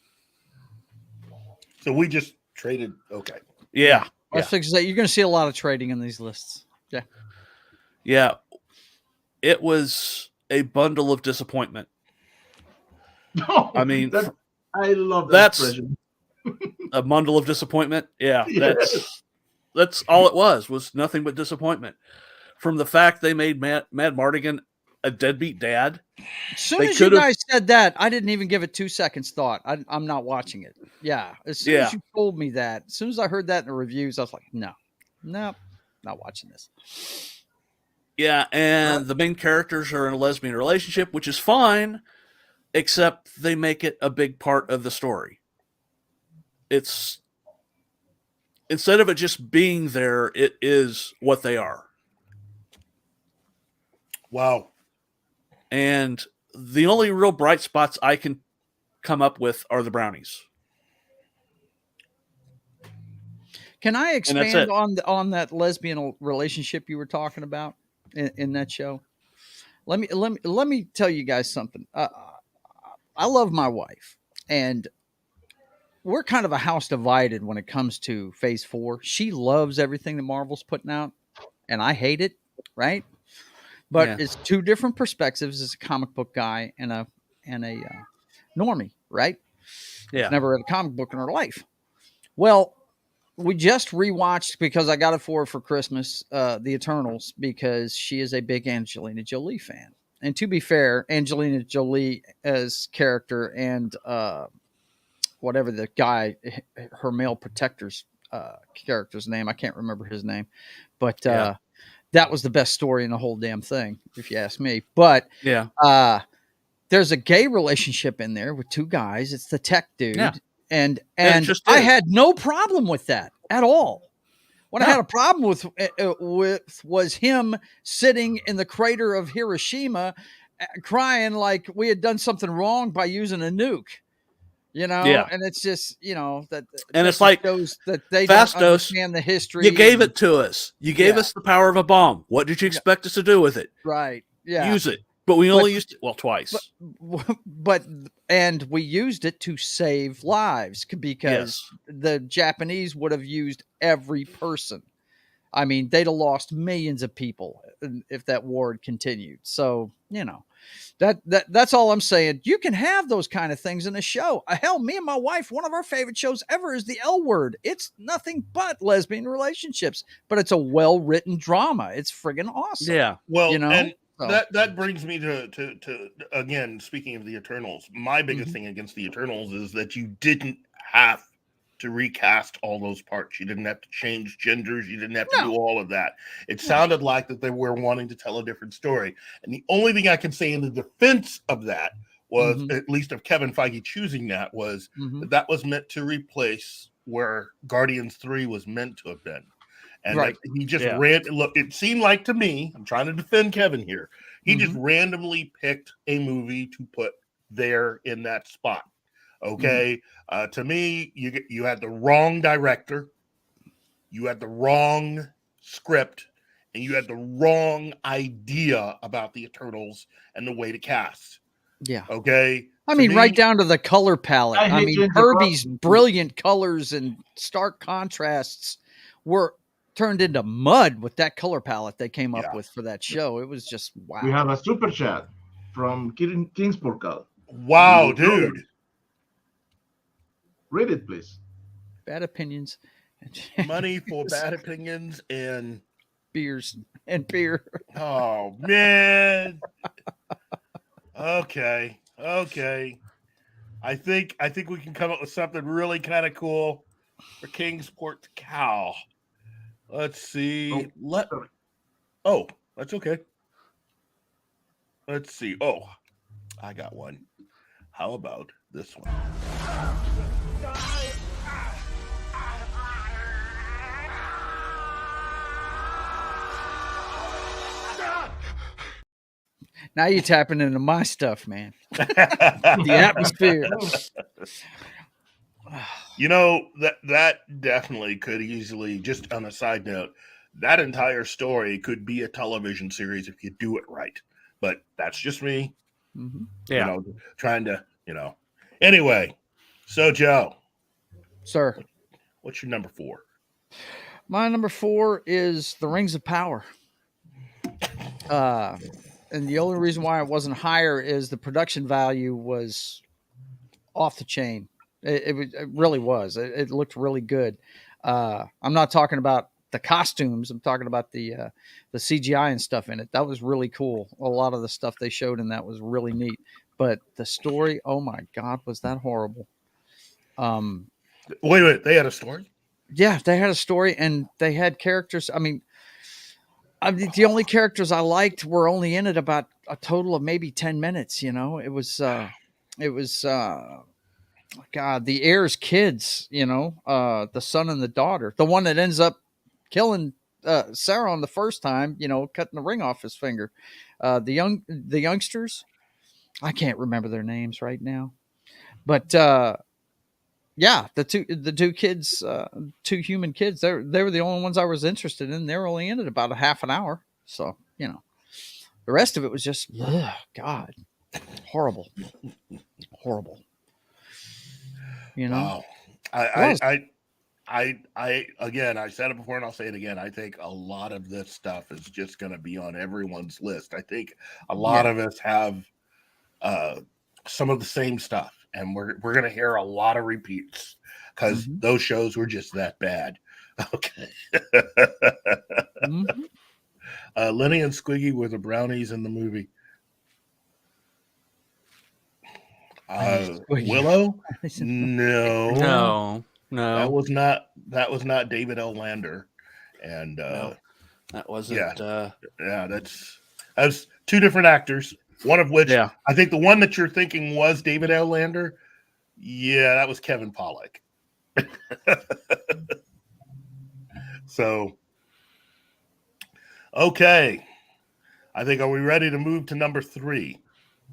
So we just traded. Okay. Yeah. I was fixing to say, you're going to see a lot of trading in these lists. Yeah. Yeah. It was a bundle of disappointment. Oh, I mean, I love that expression. A bundle of disappointment. Yeah. That's all it was nothing but disappointment. From the fact they made Mad Mardigan a deadbeat dad. As soon as you guys said that, I didn't even give it 2 seconds thought. I'm not watching it. Yeah. As soon as you told me that, as soon as I heard that in the reviews, I was like, no, not watching this. Yeah. And the main characters are in a lesbian relationship, which is fine, except they make it a big part of the story. It's instead of it just being there, it is what they are. Wow. And the only real bright spots I can come up with are the brownies. Can I expand on that lesbian relationship you were talking about in that show? Let me tell you guys something. I love my wife, and we're kind of a house divided when it comes to Phase 4. She loves everything that Marvel's putting out, and I hate it. Right. But it's 2 different perspectives as a comic book guy and a normie, right? Yeah. She's never read a comic book in her life. Well, we just rewatched, because I got it for her for Christmas, The Eternals, because she is a big Angelina Jolie fan. And to be fair, Angelina Jolie as character and whatever the guy, her male protector's character's name, I can't remember his name, but that was the best story in the whole damn thing, if you ask me. But there's a gay relationship in there with 2 guys. It's the tech dude. Yeah. And I had no problem with that at all. What I had a problem with was him sitting in the crater of Hiroshima crying like we had done something wrong by using a nuke. And it's just, that, and it's like shows that they don't understand the history. You gave it to us. You gave us the power of a bomb. What did you expect us to do with it? Right. Yeah. Use it. But we only used it, twice. And we used it to save lives, because the Japanese would have used every person. I mean, they'd have lost millions of people if that war had continued. So, that's all I'm saying. You can have those kind of things in a show. Hell, me and my wife, one of our favorite shows ever is The L Word. It's nothing but lesbian relationships, but it's a well-written drama. It's friggin' awesome. Yeah. Well, and that brings me to again, speaking of the Eternals, my biggest thing against the Eternals is that you didn't have to recast all those parts. You didn't have to change genders. You didn't have to do all of that. It sounded like that they were wanting to tell a different story. And the only thing I can say in the defense of that was, at least of Kevin Feige choosing that, was that was meant to replace where Guardians 3 was meant to have been. And like he just look, it seemed like to me, I'm trying to defend Kevin here, he just randomly picked a movie to put there in that spot. Okay. To me, you had the wrong director, you had the wrong script, and you had the wrong idea about the Eternals and the way to cast. Yeah. Okay. I mean, right down to the color palette. I mean, Herbie's brilliant colors and stark contrasts were turned into mud with that color palette they came up with for that show. It was just wow. We have a super chat from King's Portal. Wow, dude. Read it, please. Bad opinions money for bad opinions and beers and beer. Oh man. Okay. I think we can come up with something really kind of cool for Kingsport Cow. Let's see. Oh, that's okay. Let's see. Oh, I got one. How about this one? Now you're tapping into my stuff, man. The atmosphere. You know, that definitely could easily, just on a side note, that entire story could be a television series if you do it right. But that's just me. Mm-hmm. Yeah. You know, trying to, Anyway, so Joe. Sir. What's your number 4? My number 4 is The Rings of Power. And the only reason why it wasn't higher is the production value was off the chain. It really was. It looked really good. I'm not talking about the costumes. I'm talking about the CGI and stuff in it. That was really cool. A lot of the stuff they showed in that was really neat. But the story, oh my God, was that horrible. Wait, they had a story? Yeah, they had a story and they had characters. I mean, the only characters I liked were only in it about a total of maybe 10 minutes. It was God, the heir's kids, the son and the daughter, the one that ends up killing Sauron the first time, cutting the ring off his finger. The youngsters, I can't remember their names right now, but yeah, the two kids, 2 human kids, they were the only ones I was interested in. They were only in it about a half an hour, so the rest of it was just God, horrible. Wow. I again, I said it before and I'll say it again. I think a lot of this stuff is just going to be on everyone's list. I think a lot of us have some of the same stuff, and we're going to hear a lot of repeats because those shows were just that bad. Okay. Lenny and Squiggy were the brownies in the movie. Willow? No. That was not David L. Lander. And no, that wasn't that's 2 different actors. One of which I think the one that you're thinking was David L. Lander. Yeah, that was Kevin Pollak. So okay. I think, are we ready to move to number 3?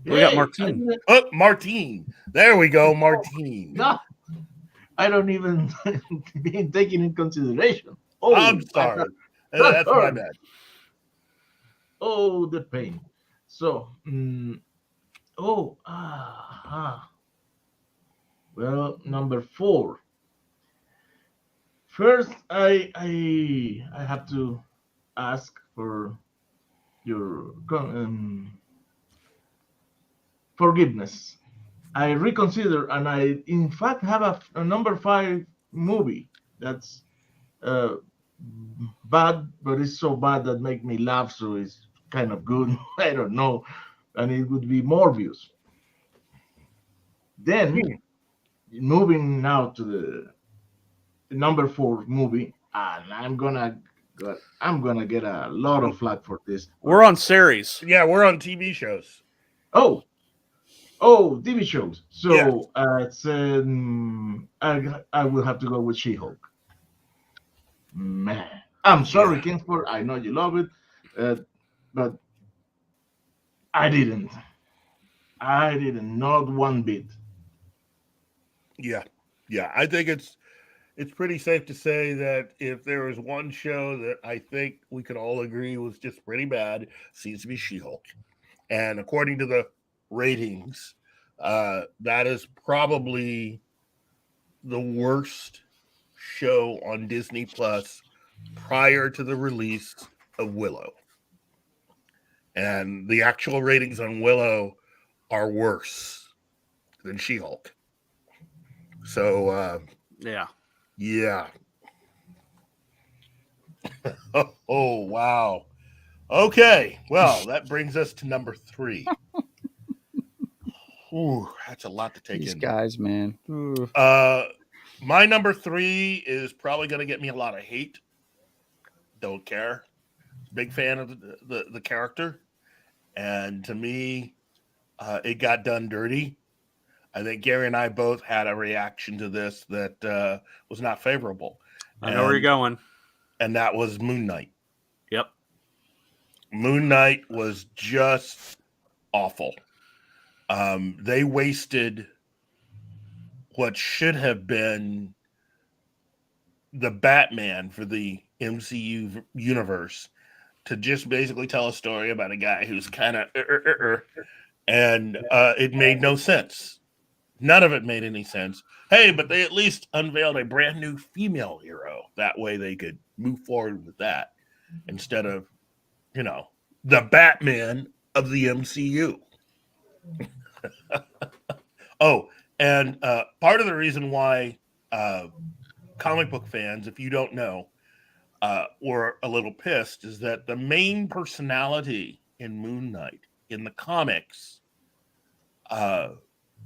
We got Martine. Oh, Martine. There we go, Martine. No, I don't even being taken in consideration. Oh, I'm sorry. That's my bad. Oh, the pain. So, well, number 4. First, I have to ask for your forgiveness. I reconsider, and I in fact have a number 5 movie that's bad, but it's so bad that make me laugh, so it's kind of good. I don't know, and it would be Morbius. Then moving now to the number 4 movie, and I'm gonna get a lot of flack for this. We're on series. Yeah, we're on TV shows. Oh, TV shows. So it's I will have to go with She-Hulk. Man, I'm sorry, Kingsport. I know you love it, but I didn't. Not one bit. Yeah. I think it's pretty safe to say that if there was one show that I think we could all agree was just pretty bad, it seems to be She-Hulk. And according to the ratings, that is probably the worst show on Disney Plus prior to the release of Willow. And the actual ratings on Willow are worse than She-Hulk. So, yeah. Oh, wow. Okay. Well, that brings us to number 3. Ooh, that's a lot to take These in. guys, man. Ooh. My number 3 is probably going to get me a lot of hate. Don't care. Big fan of the character. And to me, it got done dirty. I think Gary and I both had a reaction to this that was not favorable. I know where you're going. And that was Moon Knight. Yep. Moon Knight was just awful. They wasted what should have been the Batman for the MCU universe to just basically tell a story about a guy who's kind of and it made no sense. None of it made any sense. Hey, but they at least unveiled a brand new female hero. That way they could move forward with that instead of, the Batman of the MCU. Oh, and part of the reason why comic book fans, if you don't know, were a little pissed is that the main personality in Moon Knight in the comics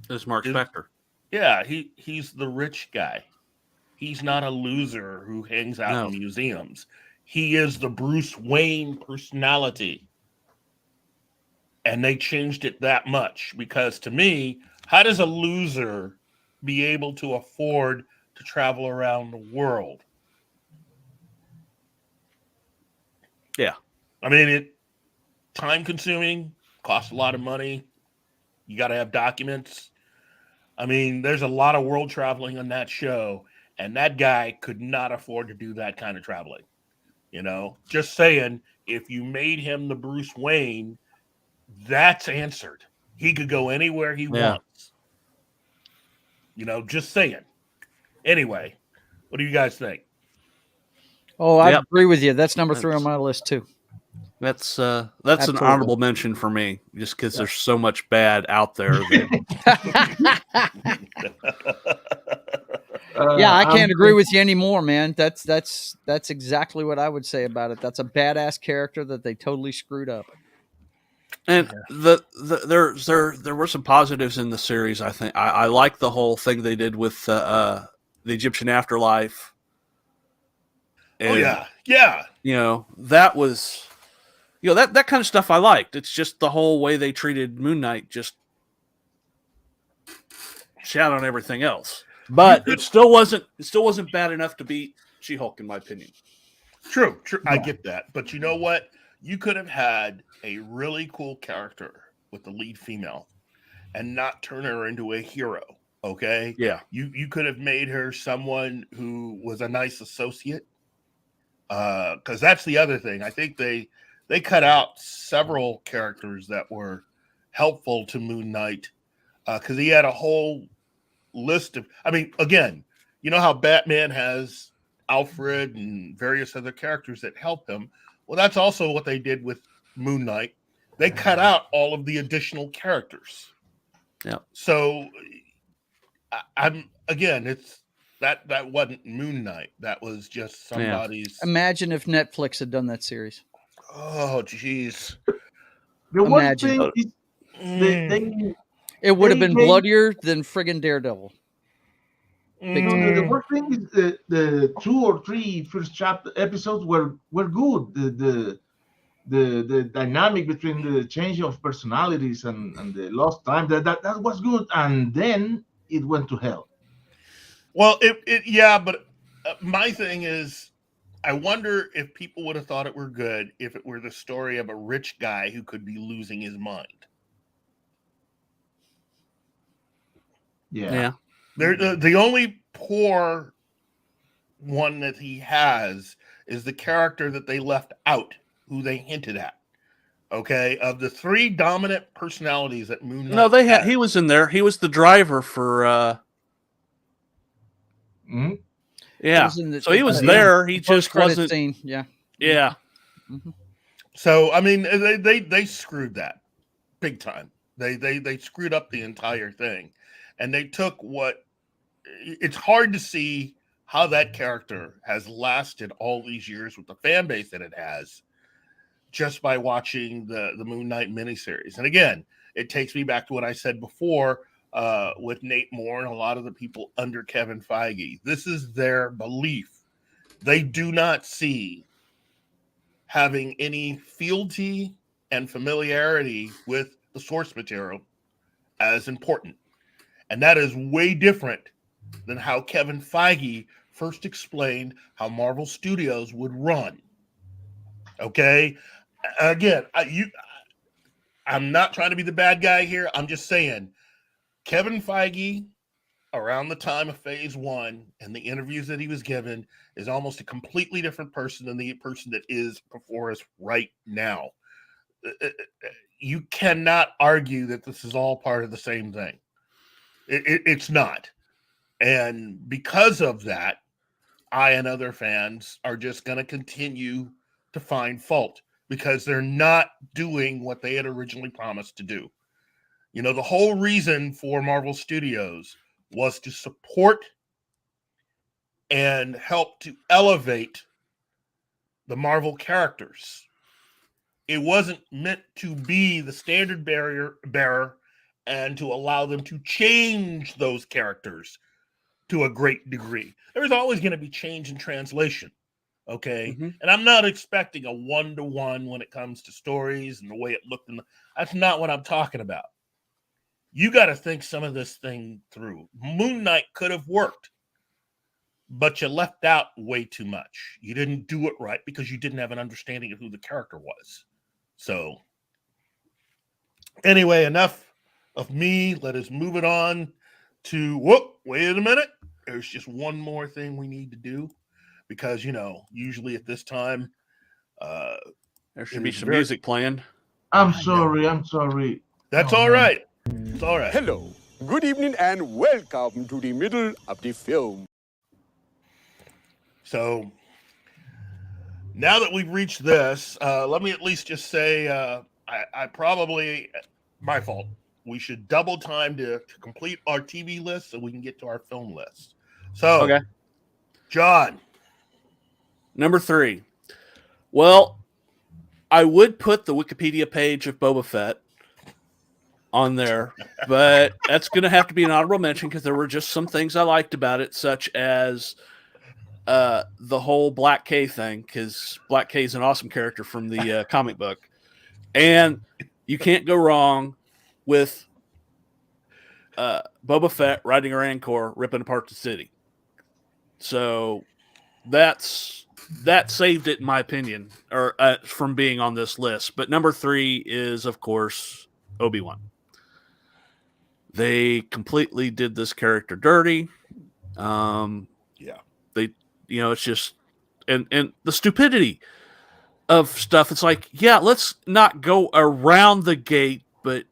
is Mark Spector. Yeah, he's the rich guy. He's not a loser who hangs out in museums. He is the Bruce Wayne personality. And they changed it that much because to me, how does a loser be able to afford to travel around the world? Yeah. I mean, it time consuming, costs a lot of money. You got to have documents. I mean, there's a lot of world traveling on that show, and that guy could not afford to do that kind of traveling. Just saying, if you made him the Bruce Wayne, that's answered. He could go anywhere he wants. Just saying. Anyway, what do you guys think? Oh, I agree with you. That's number 3 on my list too. That's an honorable mention for me, just because there's so much bad out there. Yeah, I can't agree with you anymore, man. That's exactly what I would say about it. That's a badass character that they totally screwed up. And there were some positives in the series. I think I like the whole thing they did with the Egyptian afterlife. And, yeah. That was, that kind of stuff I liked. It's just the whole way they treated Moon Knight just shout on everything else. But it still wasn't bad enough to beat She-Hulk, in my opinion. True. I get that. But you know what? You could have had a really cool character with the lead female and not turn her into a hero, okay? Yeah. You could have made her someone who was a nice associate. Because that's the other thing. I think they cut out several characters that were helpful to Moon Knight because he had a whole list of, again, you know how Batman has Alfred and various other characters that help him. Well, that's also what they did with Moon Knight. They cut out all of the additional characters. Yeah. So it's that wasn't Moon Knight. That was just somebody's. Imagine if Netflix had done that series. Oh, jeez. Imagine. It would have been bloodier than friggin' Daredevil. The worst thing is the 2 or 3 first episodes were good. The dynamic between the change of personalities and the lost time that was good, and then it went to hell. Well, but my thing is, I wonder if people would have thought it were good if it were the story of a rich guy who could be losing his mind. Yeah. The only poor one that he has is the character that they left out, who they hinted at. Okay, of the 3 dominant personalities that Moon Knight. No, he was in there. He was the driver for. Yeah, so he was there. He just wasn't. Scene. Yeah. Yeah. Mm-hmm. So they screwed that big time. They screwed up the entire thing, and they took what. It's hard to see how that character has lasted all these years with the fan base that it has just by watching the Moon Knight miniseries. And again, it takes me back to what I said before with Nate Moore and a lot of the people under Kevin Feige. This is their belief. They do not see having any fealty and familiarity with the source material as important. And that is way different than how Kevin Feige first explained how Marvel Studios would run. Okay? Again, I'm not trying to be the bad guy here. I'm just saying, Kevin Feige, around the time of Phase 1 and the interviews that he was given, is almost a completely different person than the person that is before us right now. You cannot argue that this is all part of the same thing. It's not. And because of that, I and other fans are just going to continue to find fault because they're not doing what they had originally promised to do. You know, the whole reason for Marvel Studios was to support and help to elevate the Marvel characters. It wasn't meant to be the standard bearer and to allow them to change those characters to a great degree. There's always going to be change in translation, okay? Mm-hmm. And I'm not expecting a one-to-one when it comes to stories and the way it looked. That's not what I'm talking about. You got to think some of this thing through. Moon Knight could have worked, but you left out way too much. You didn't do it right because you didn't have an understanding of who the character was. So, anyway, enough of me. Let us move it on to, wait a minute. There's just one more thing we need to do because, you know, usually at this time, there should be some music playing. I'm sorry. That's all right. It's all right. Hello, good evening, and welcome to the middle of the film. So, now that we've reached this, let me at least just say I probably, my fault. We should double time to complete our TV list so we can get to our film list. So, okay. John. Number 3. Well, I would put the Wikipedia page of Boba Fett on there, but that's going to have to be an honorable mention because there were just some things I liked about it, such as the whole Black K thing, because Black K is an awesome character from the comic book. And you can't go wrong with Boba Fett riding a Rancor, ripping apart the city. So that saved it, in my opinion, or from being on this list. But number 3 is, of course, Obi-Wan. They completely did this character dirty. They, you know, it's just, and the stupidity of stuff. It's like, yeah, let's not go around the gate, but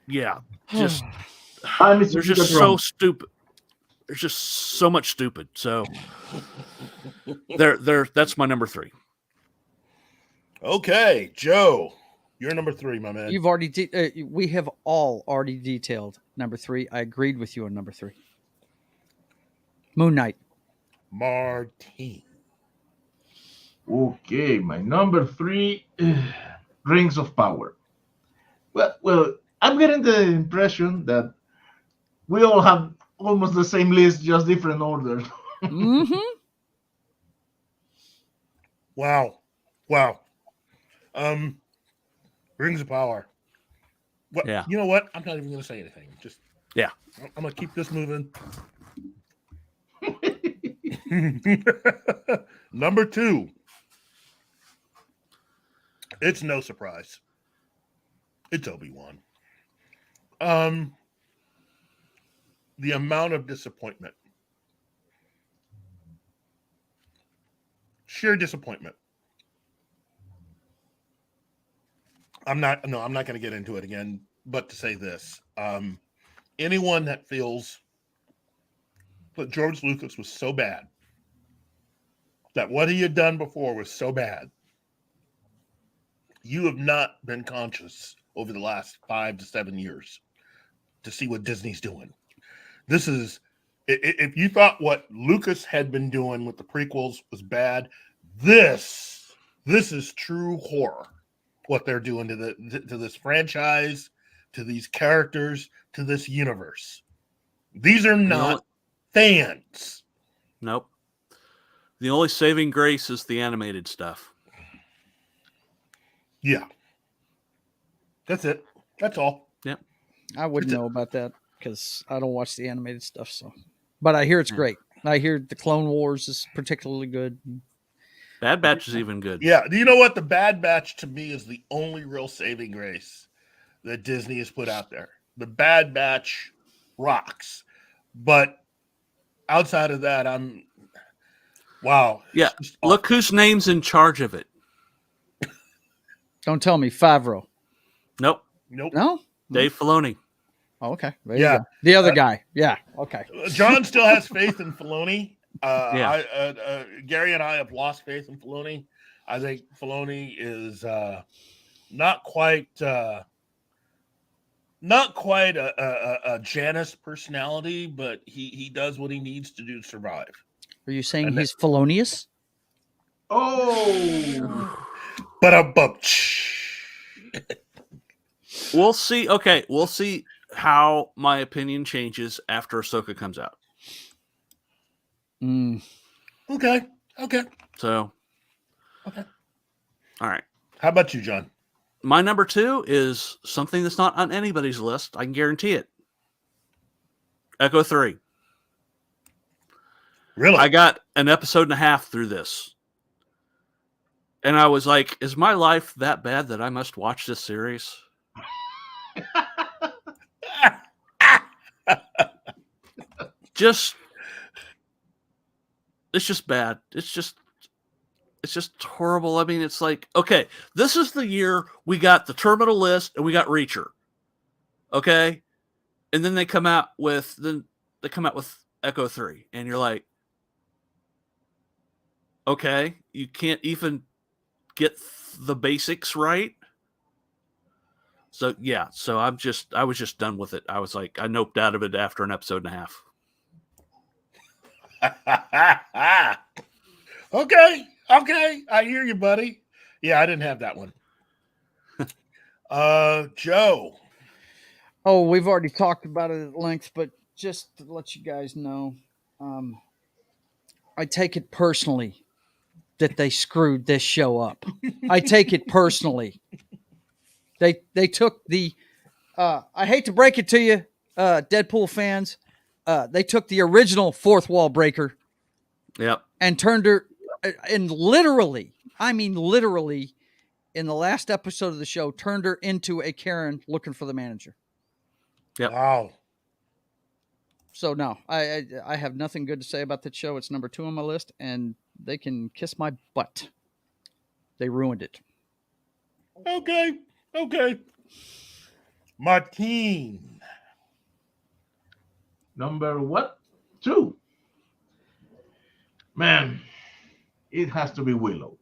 yeah, just they're just so stupid. There's just so much stupid. So that's my number 3. Okay, Joe, you're number 3, my man. You've already we have all already detailed number 3. I agreed with you on number 3. Moon Knight. Martin. Okay, my number 3, Rings of Power. Well, I'm getting the impression that we all have almost the same list, just different order. Mm-hmm. Wow. Rings of Power. What? Yeah. You know what? I'm not even going to say anything. Just I'm going to keep this moving. Number 2. It's no surprise. It's Obi-Wan. The amount of disappointment. Sheer disappointment. I'm not going to get into it again, but to say this. Anyone that feels that George Lucas was so bad, that what he had done before was so bad, you have not been conscious over the last 5 to 7 years to see what Disney's doing. This is If you thought what Lucas had been doing with the prequels was bad, this is true horror. What they're doing to this franchise, to these characters, to this universe. These are not fans. Nope. The only saving grace is the animated stuff. Yeah. That's it. That's all. Yep. I wouldn't know about that because I don't watch the animated stuff. So, but I hear it's great. I hear the Clone Wars is particularly good. Bad Batch is even good. Yeah. Do you know what? The Bad Batch to me is the only real saving grace that Disney has put out there. The Bad Batch rocks. But outside of that, wow. Yeah. Look whose name's in charge of it. Don't tell me Favreau. Nope. No? Dave Filoni. Oh, okay. There you go. The other guy. Yeah. Okay. John still has faith in Filoni. Gary and I have lost faith in Filoni. I think Filoni is not quite a Janus personality, but he does what he needs to do to survive. Are you saying he's felonious? Oh, but a We'll see. Okay, we'll see how my opinion changes after Ahsoka comes out. Okay. So, okay. All right. How about you, John? My number 2 is something that's not on anybody's list. I can guarantee it. Echo 3. Really? I got an episode and a half through this. And I was like, is my life that bad that I must watch this series? It's just bad. It's just horrible. I mean, it's like, okay, this is the year we got the Terminal List and we got Reacher. Okay? And then they come out with Echo 3 and you're like, okay, you can't even get the basics right. So yeah, I was just done with it. I was like, I noped out of it after an episode and a half. Okay. I hear you, buddy. Yeah, I didn't have that one. Joe. Oh, we've already talked about it at length, but just to let you guys know, I take it personally that they screwed this show up. I take it personally. They took the I hate to break it to you, Deadpool fans, they took the original fourth wall breaker, and turned her, and literally, I mean literally, in the last episode of the show, turned her into a Karen looking for the manager. Yep. Wow. So no, I have nothing good to say about that show. It's number 2 on my list, and they can kiss my butt. They ruined it. Okay. Martine. Number what? 2. Man, it has to be Willow.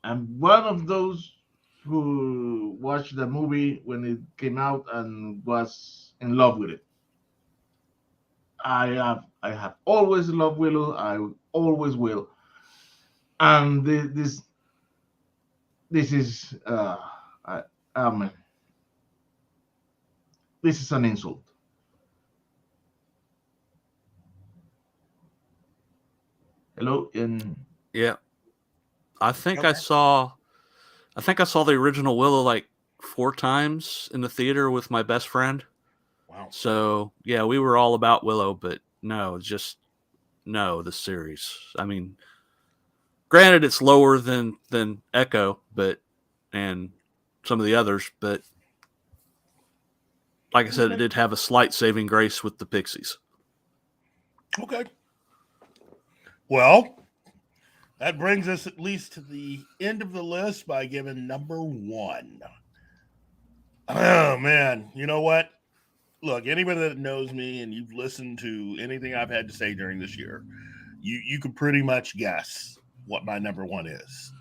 I'm one of those who watched the movie when it came out and was in love with it. I have always loved Willow. I always will. And this is this is an insult. Hello, yeah. I think I saw the original Willow like 4 times in the theater with my best friend. Wow. So yeah, we were all about Willow, but the series. I mean, granted, it's lower than Echo, and some of the others, but like I said, it did have a slight saving grace with the Pixies. Okay. Well, that brings us at least to the end of the list by giving number 1. Oh, man. You know what? Look, anybody that knows me and you've listened to anything I've had to say during this year, you can pretty much guess what my number 1 is.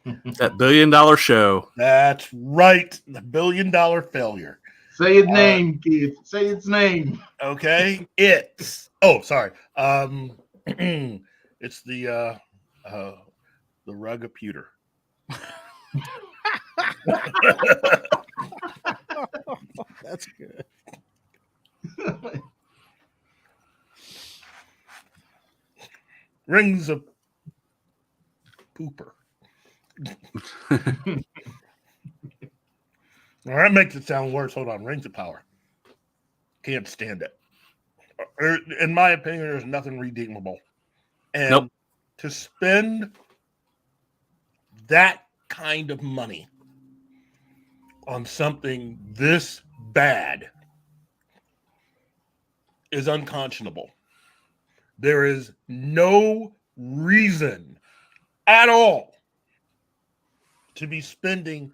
That $1 billion show. That's right. The $1 billion failure. Say its name, Keith. Say its name. Okay, it's. Oh, sorry. It's the Rugaputer. That's good. Rings of Pooper. Well, that makes it sound worse. Hold on. Rings of Power. Can't stand it. In my opinion, there's nothing redeemable. And to spend that kind of money on something this bad is unconscionable. There is no reason at all to be spending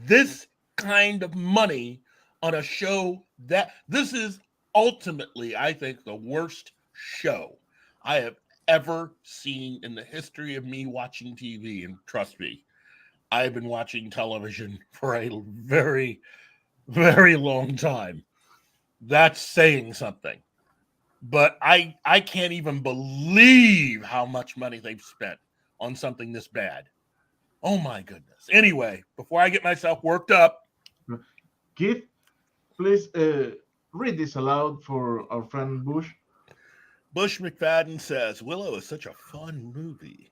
this kind of money on a show that this is ultimately, I think, the worst show I have ever seen in the history of me watching TV. And trust me, I've been watching television for a very, very long time. That's saying something. But I can't even believe how much money they've spent on something this bad. Oh, my goodness. Anyway, before I get myself worked up. Keith, please read this aloud for our friend Bush. Bush McFadden says, Willow is such a fun movie.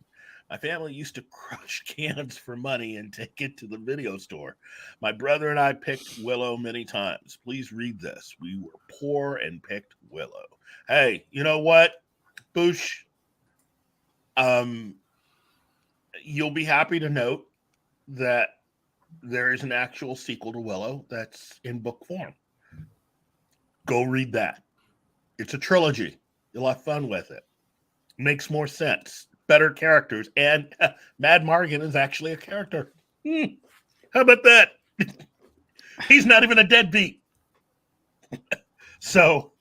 My family used to crush cans for money and take it to the video store. My brother and I picked Willow many times. Please read this. We were poor and picked Willow. Hey, you know what, Bush? You'll be happy to note that there is an actual sequel to Willow that's in book form. Go read that. It's a trilogy. You'll have fun with it. Makes more sense. Better characters. And Mad Morgan is actually a character. How about that? He's not even a deadbeat. So,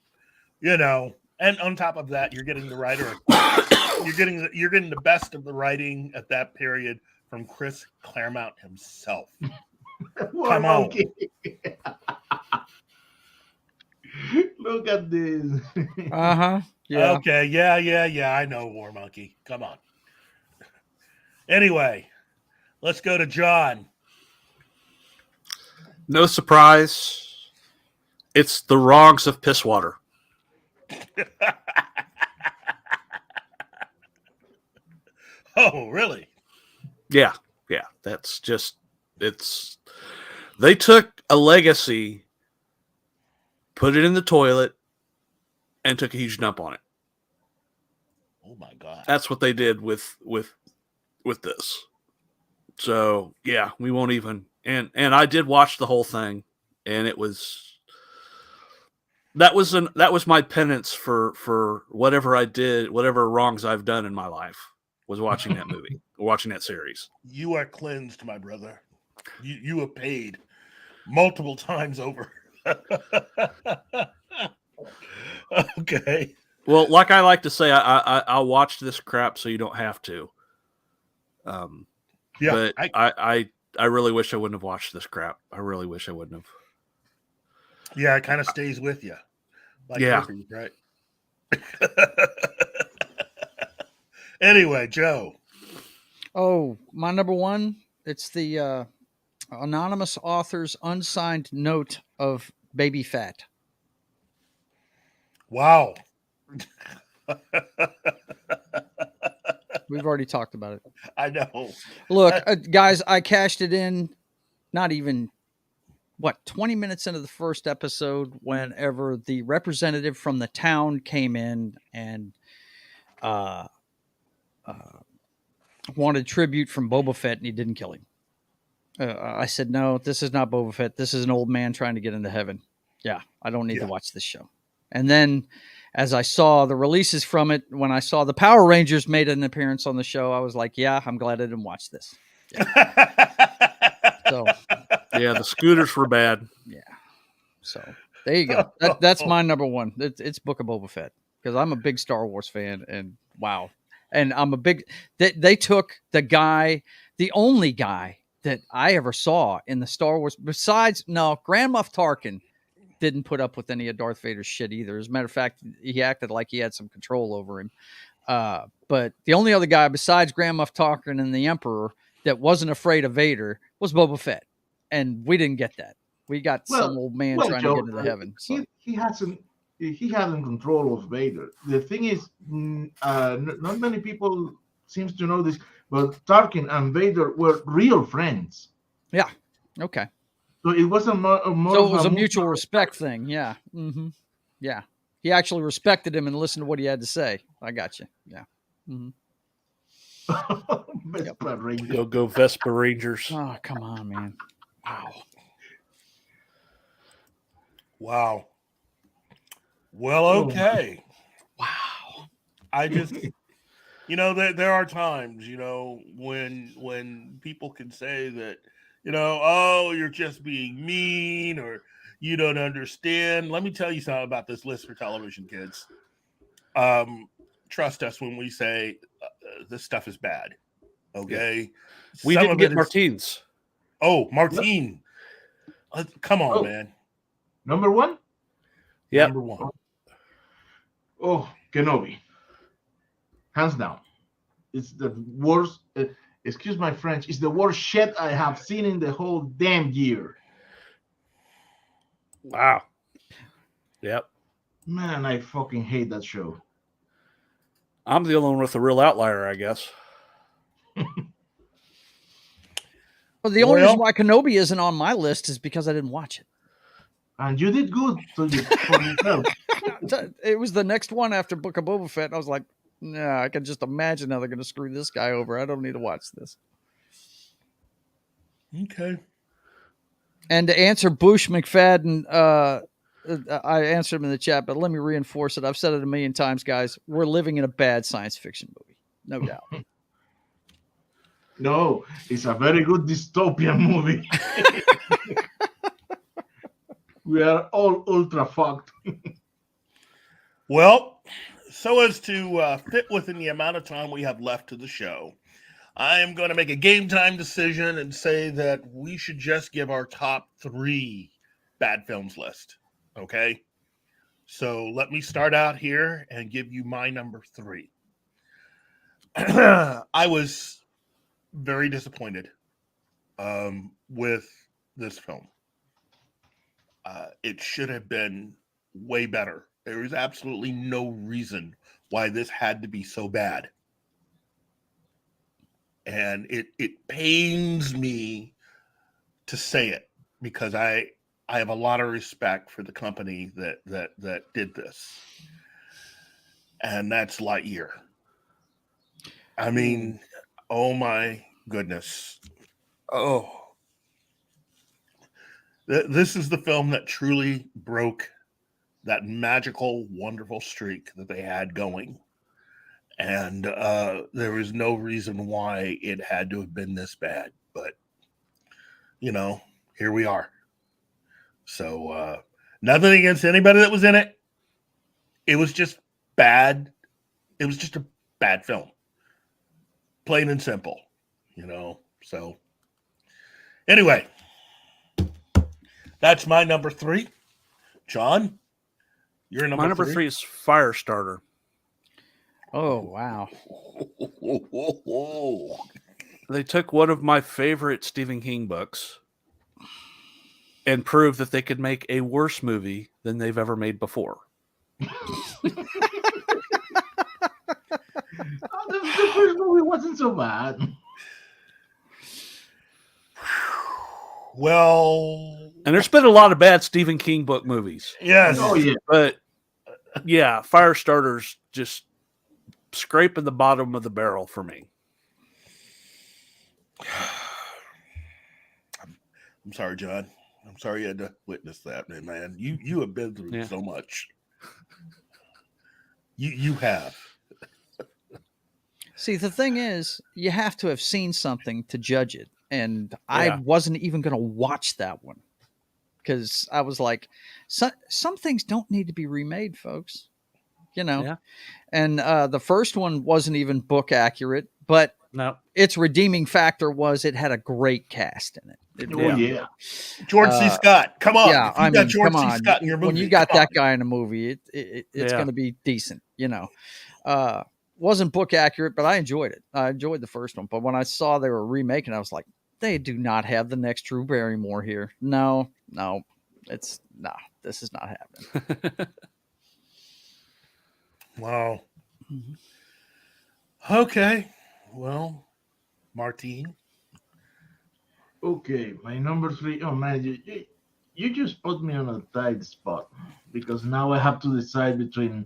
you know, and on top of that, you're getting the writer. You're getting the best of the writing at that period from Chris Claremont himself. Come on. Look at this. Yeah. Okay. Yeah. I know, War Monkey. Come on. Anyway, let's go to John. No surprise. It's the wrongs of piss water. Oh, really? Yeah. That's just, they took a legacy, put it in the toilet, and took a huge dump on it. Oh my God. That's what they did with this. So yeah, we won't even, and I did watch the whole thing, and that was my penance for whatever I did, whatever wrongs I've done in my life, was watching that movie, watching that series. You are cleansed, my brother. You have paid multiple times over. Okay. Well, like I like to say, I'll watch this crap so you don't have to. Yeah, but I really wish I wouldn't have watched this crap. I really wish I wouldn't have. Yeah, it kind of stays with you. Like yeah. Herpes, right? Anyway, Joe. Oh, my number one. It's the anonymous author's unsigned note of Baby Fat. Wow. We've already talked about it. I know. Look, guys, I cashed it in not even, 20 minutes into the first episode, whenever the representative from the town came in and wanted tribute from Boba Fett, and he didn't kill him. I said, no, this is not Boba Fett. This is an old man trying to get into heaven. Yeah, I don't need to watch this show. And then as I saw the releases from it, when I saw the Power Rangers made an appearance on the show, I was like, yeah, I'm glad I didn't watch this. Yeah. So, yeah, the scooters were bad. Yeah. So there you go. That's my number one. It's Book of Boba Fett, because I'm a big Star Wars fan, and wow. And I'm a big, they took the only guy that I ever saw in the Star Wars, besides, Grand Moff Tarkin didn't put up with any of Darth Vader's shit either. As a matter of fact, he acted like he had some control over him. But the only other guy besides Grand Moff Tarkin and the Emperor that wasn't afraid of Vader was Boba Fett, and we didn't get that. We got some old man trying Joe, to get into heaven. So. He hasn't control of Vader. The thing is, not many people seems to know this, but Tarkin and Vader were real friends. Yeah. Okay. So it wasn't more. So it was a mutual respect thing. Yeah. Mm-hmm. Yeah. He actually respected him and listened to what he had to say. I got you. Yeah. Mm-hmm. Vespa Rangers. Go Vespa Rangers. Oh, come on, man. Wow. Well, okay. Wow. I just, there are times, when people can say that, oh, you're just being mean or you don't understand. Let me tell you something about this list for television, kids. Trust us when we say this stuff is bad. Okay. Yeah. We didn't get Martines. Oh, Martine. Come on, man. Number one? Yeah. Number one. Oh, Kenobi. Hands down. It's the worst, excuse my French, it's the worst shit I have seen in the whole damn year. Wow. Yep. Man, I fucking hate that show. I'm the only one with a real outlier, I guess. Well, the only reason why Kenobi isn't on my list is because I didn't watch it. And you did good for yourself. It was the next one after Book of Boba Fett. And I was like, nah, I can just imagine how they're going to screw this guy over. I don't need to watch this. Okay. And to answer Bush McFadden, I answered him in the chat, but let me reinforce it. I've said it a million times, guys. We're living in a bad science fiction movie. No doubt. No, it's a very good dystopian movie. We are all ultra fucked. Well, so as to fit within the amount of time we have left to the show, I am going to make a game time decision and say that we should just give our top 3 bad films list. Okay? So let me start out here and give you my number 3. I was very disappointed with this film. It should have been way better. There is absolutely no reason why this had to be so bad. And it pains me to say it because I have a lot of respect for the company that did this. And that's Lightyear. I mean, oh my goodness. Oh. This is the film that truly broke that magical, wonderful streak that they had going. And there was no reason why it had to have been this bad. But, here we are. So, nothing against anybody that was in it. It was just bad. It was just a bad film. Plain and simple, So, anyway, that's my number 3. John, your number 3. My number 3 is Firestarter. Oh, wow. They took one of my favorite Stephen King books and proved that they could make a worse movie than they've ever made before. The first movie wasn't so bad. Well, and there's been a lot of bad Stephen King book movies. Yes. Oh, yeah. But, yeah, Firestarter's just scraping the bottom of the barrel for me. I'm sorry, John. I'm sorry you had to witness that, man. You have been through so much. You have. See, the thing is, you have to have seen something to judge it. And I wasn't even going to watch that one because I was like, some things don't need to be remade, folks. Yeah. And the first one wasn't even book accurate, but no, its redeeming factor was it had a great cast in it. Oh yeah, George C. Scott. Come on, Yeah, if you got George C. Scott in your movie, when you got that guy in a movie, it's going to be decent. Wasn't book accurate, but I enjoyed it. I enjoyed the first one. But when I saw they were remaking, I was like, they do not have the next Drew Barrymore here. No, this is not happening. Wow. Okay. Well, Martine. Okay, my number 3. Oh man, you just put me on a tight spot because now I have to decide between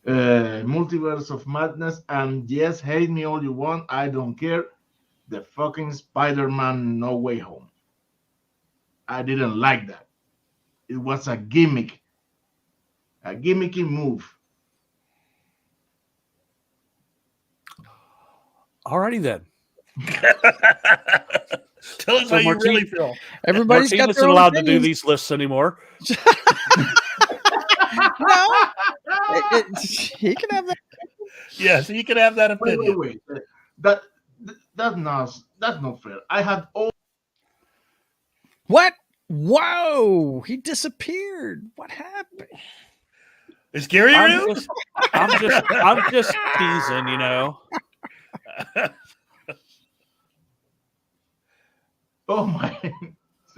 Multiverse of Madness and, yes, hate me all you want, I don't care, the fucking Spider-Man No Way Home. I didn't like that. It was a gimmicky move. Alrighty then. Tell us how you really feel. Everybody's got their own allowed to do opinions. these lists anymore. No, he can have that. Yes, he can have that opinion. Wait. That's not fair. I had all. What? Whoa! He disappeared. What happened? Is Gary real? I'm just teasing, Oh my!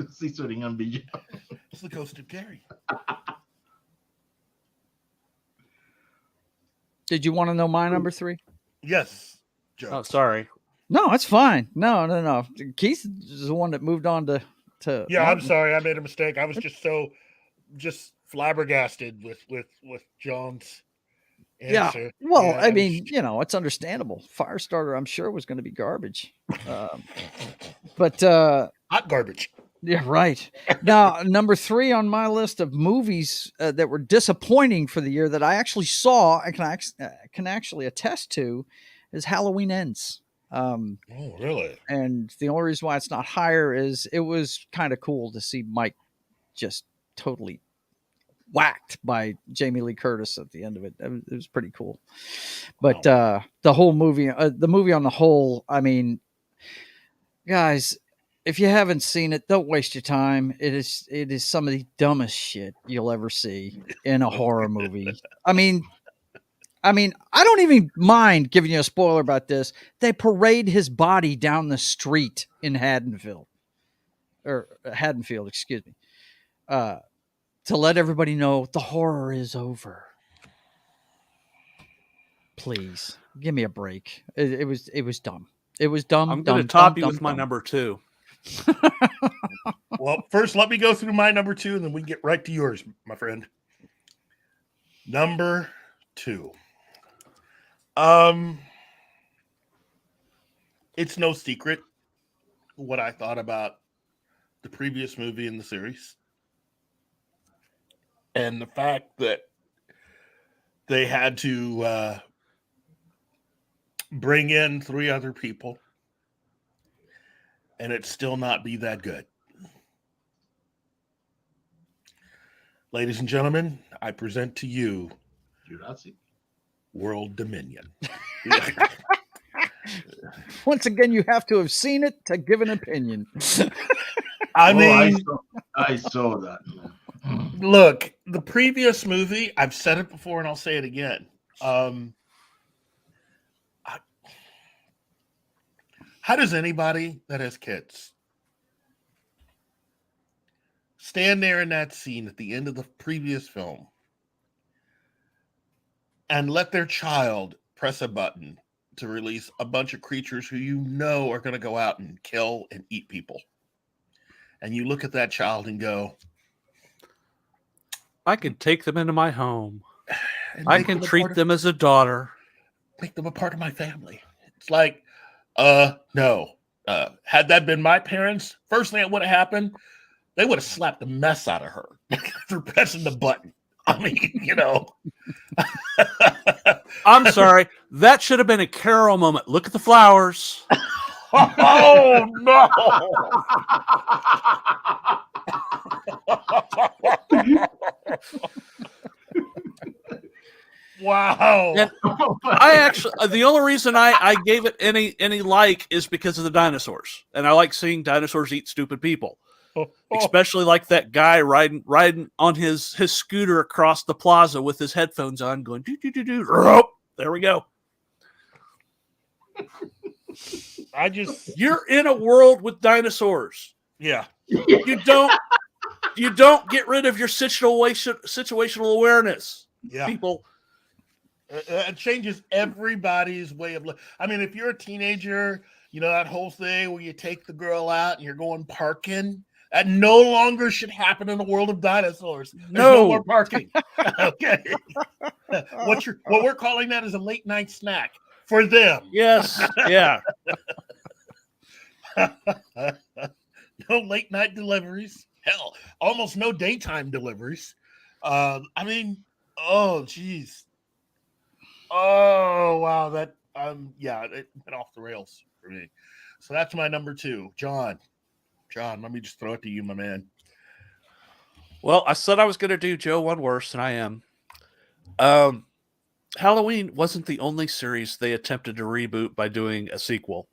Scissoring and beyond. It's the ghost of Gary. Did you want to know my number 3? Yes. Joe. Oh, sorry. No, it's fine. No. Keith is the one that moved on to. Yeah, I'm sorry. I made a mistake. I was just flabbergasted with John's answer. Yeah. Well, I mean, it's understandable. Firestarter, I'm sure, was going to be garbage. But hot garbage. Yeah, right. Now, number 3 on my list of movies that were disappointing for the year that I actually saw and can actually attest to is Halloween Ends. Oh, really? And the only reason why it's not higher is it was kind of cool to see Mike just totally whacked by Jamie Lee Curtis at the end of it. It was pretty cool. But the whole movie, the movie on the whole, I mean, guys, if you haven't seen it, don't waste your time. It is some of the dumbest shit you'll ever see in a horror movie. I mean, I don't even mind giving you a spoiler about this. They parade his body down the street in Haddonfield, excuse me, to let everybody know the horror is over. Please give me a break. It was dumb. It was dumb. I'm going to top you with my number 2. Well, first, let me go through my number 2, and then we can get right to yours, my friend. Number 2. It's no secret what I thought about the previous movie in the series, and the fact that they had to bring in 3 other people and it still not be that good. Ladies and gentlemen, I present to you Jurassic World Dominion. Once again, you have to have seen it to give an opinion. I saw that. Look, the previous movie, I've said it before and I'll say it again. How does anybody that has kids stand there in that scene at the end of the previous film and let their child press a button to release a bunch of creatures who are going to go out and kill and eat people? And you look at that child and go, I can take them into my home. I can treat them as a daughter. Make them a part of my family. It's like, no. Had that been my parents, first thing that would have happened, they would have slapped the mess out of her for pressing the button. I mean, I'm sorry. That should have been a Carol moment. Look at the flowers. Oh, no. Wow. And I actually, the only reason I gave it any like is because of the dinosaurs, and I like seeing dinosaurs eat stupid people, especially like that guy riding on his scooter across the plaza with his headphones on, going do do do do. There we go. You're in a world with dinosaurs. Yeah. You don't get rid of your situational awareness. Yeah. People. It changes everybody's way of living. I mean, if you're a teenager, you know, that whole thing where you take the girl out and you're going parking, that no longer should happen in the world of dinosaurs. There's no more parking. Okay. What we're calling that is a late night snack for them. Yes. Yeah. No late night deliveries. Hell, almost no daytime deliveries. I mean, oh geez. Oh wow, that it went off the rails for me. So that's my number 2. John, let me just throw it to you, my man. Well, I said I was going to do Joe one worse, and I am. Halloween wasn't the only series they attempted to reboot by doing a sequel.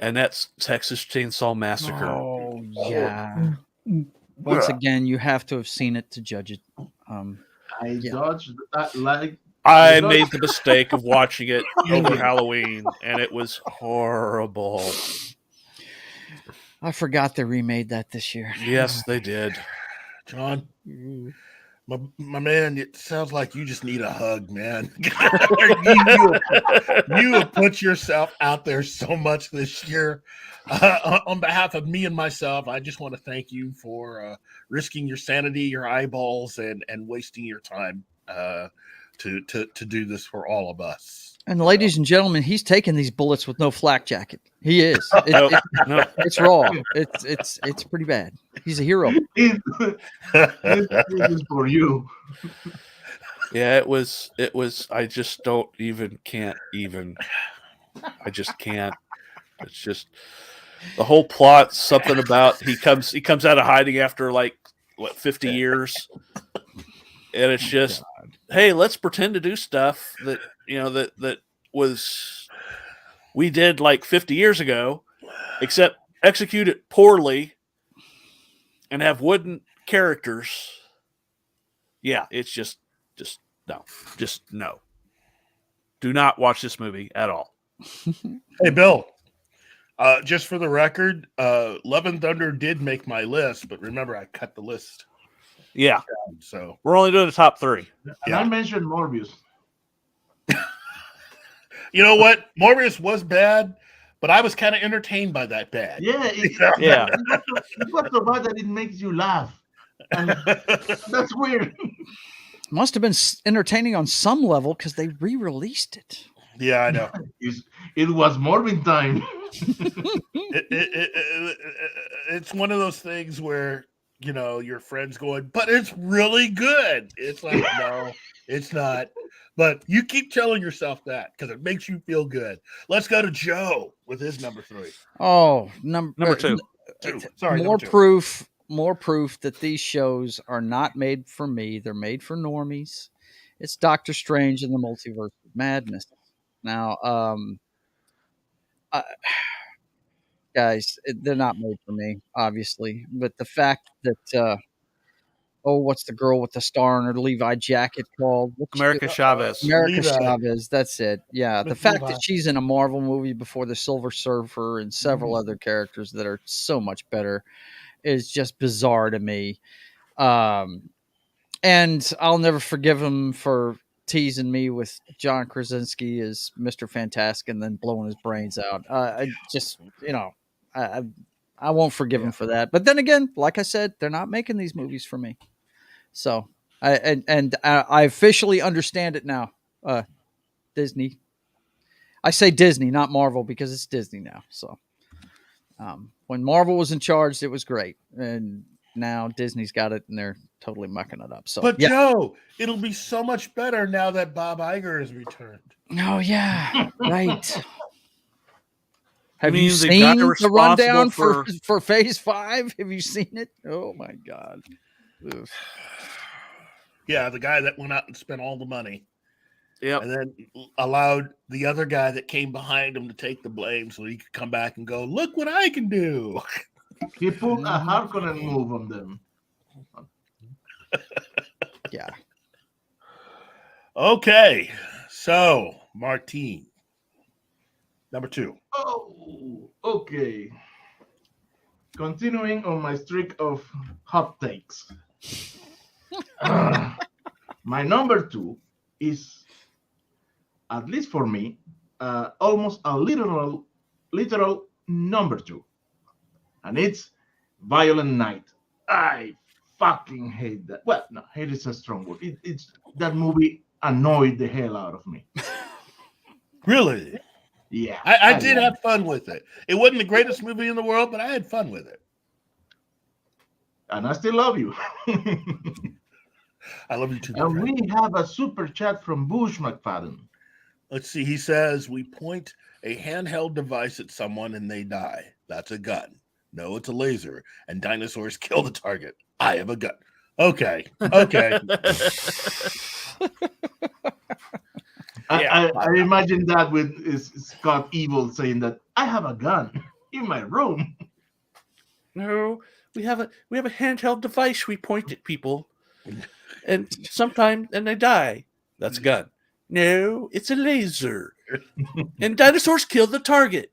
And that's Texas Chainsaw Massacre. Oh, yeah. Once again, you have to have seen it to judge it. Judged that like... I made the mistake of watching it over Halloween, and it was horrible. I forgot they remade that this year. Yes, they did. John, my man, it sounds like you just need a hug, man. you have put yourself out there so much this year. On behalf of me and myself, I just want to thank you for risking your sanity, your eyeballs, and wasting your time to do this for all of us. And ladies and gentlemen, he's taking these bullets with no flak jacket. He is. It's raw. It's pretty bad. He's a hero. This is for you. Yeah, it was. I just can't. I just can't. It's just the whole plot. Something about he comes out of hiding after 50 years, and it's just, hey, let's pretend to do stuff that that was we did 50 years ago, except execute it poorly and have wooden characters. Yeah, it's just no. Do not watch this movie at all. Hey, Bill. Just for the record, Love and Thunder did make my list, but remember, I cut the list. Yeah. So we're only doing the top 3. And I mentioned Morbius. You know what? Morbius was bad, but I was kind of entertained by that bad. Yeah. It's not so bad that it makes you laugh. And that's weird. Must have been entertaining on some level because they re-released it. Yeah, I know. It was Morbin time. It's one of those things where, your friend's going, but it's really good. It's like, no, it's not. But you keep telling yourself that because it makes you feel good. Let's go to Joe with his number 3. Oh, number 2. Sorry, more number 2. proof that these shows are not made for me. They're made for normies. It's Doctor Strange and the Multiverse of Madness. Now, guys, they're not made for me, obviously. But the fact that, what's the girl with the star on her Levi jacket called? America Chavez. America Chavez, that's it. Yeah, the fact that she's in a Marvel movie before the Silver Surfer and several other characters that are so much better is just bizarre to me. And I'll never forgive him for teasing me with John Krasinski as Mr. Fantastic and then blowing his brains out. I just, I won't forgive him for that. But then again, like I said, they're not making these movies for me. So I officially understand it now. Disney. I say Disney, not Marvel, because it's Disney now. So when Marvel was in charge, it was great. And now Disney's got it and they're totally mucking it up. So, but Joe, it'll be so much better now that Bob Iger has returned. Oh yeah, right. Have mean you the seen guy the rundown responsible for Phase 5? Have you seen it? Oh my God. Ugh. Yeah, the guy that went out and spent all the money. Yeah. And then allowed the other guy that came behind him to take the blame so he could come back and go, look what I can do. He pulled a Harkonnen move on them. Yeah. Okay. So, Martine. Number 2. Oh, okay. Continuing on my streak of hot takes. My number 2 is, at least for me, almost a literal number 2. And it's Violent Night. I fucking hate that. Well, no, hate is a strong word. It's that movie annoyed the hell out of me. Really? Yeah. I did have fun with it. It wasn't the greatest movie in the world, but I had fun with it. And I still love you. I love you too. And we have a super chat from Bush McFadden. Let's see. He says, we point a handheld device at someone and they die. That's a gun. No, it's a laser. And dinosaurs kill the target. I have a gun. Okay. I imagine that with Scott Evil saying that I have a gun in my room. No, we have a handheld device we point at people, and sometimes they die. That's a gun. No, it's a laser. And dinosaurs kill the target.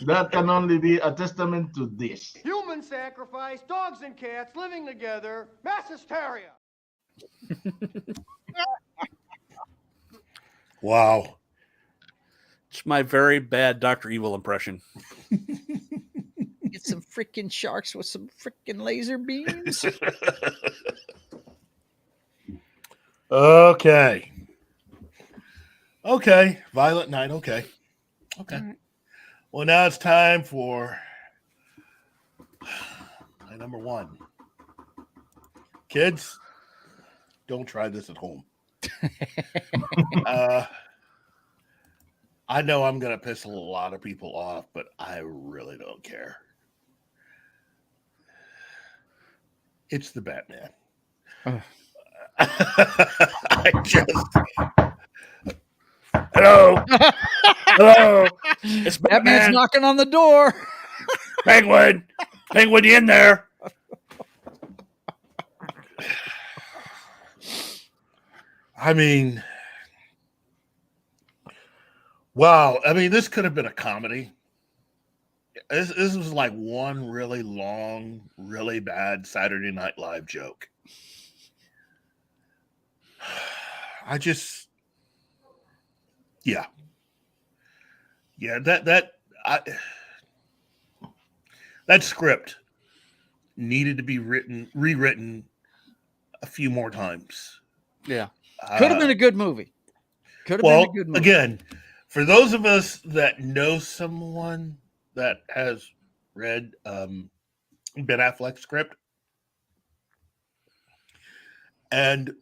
That can only be a testament to this. Human sacrifice, dogs and cats living together, mass hysteria. Wow. It's my very bad Dr. Evil impression. Get some freaking sharks with some freaking laser beams. Okay. Violent Night. Okay. Right. Well, now it's time for my number 1. Kids, don't try this at home. I know I'm going to piss a lot of people off, but I really don't care. It's the Batman. Hello. It's Batman's knocking on the door. Penguin, you in there? I mean, wow. I mean, this could have been a comedy. This was like one really long, really bad Saturday Night Live joke. That script needed to be rewritten a few more times. Yeah. Could have been a good movie. Again, for those of us that know someone that has read Ben Affleck's script, and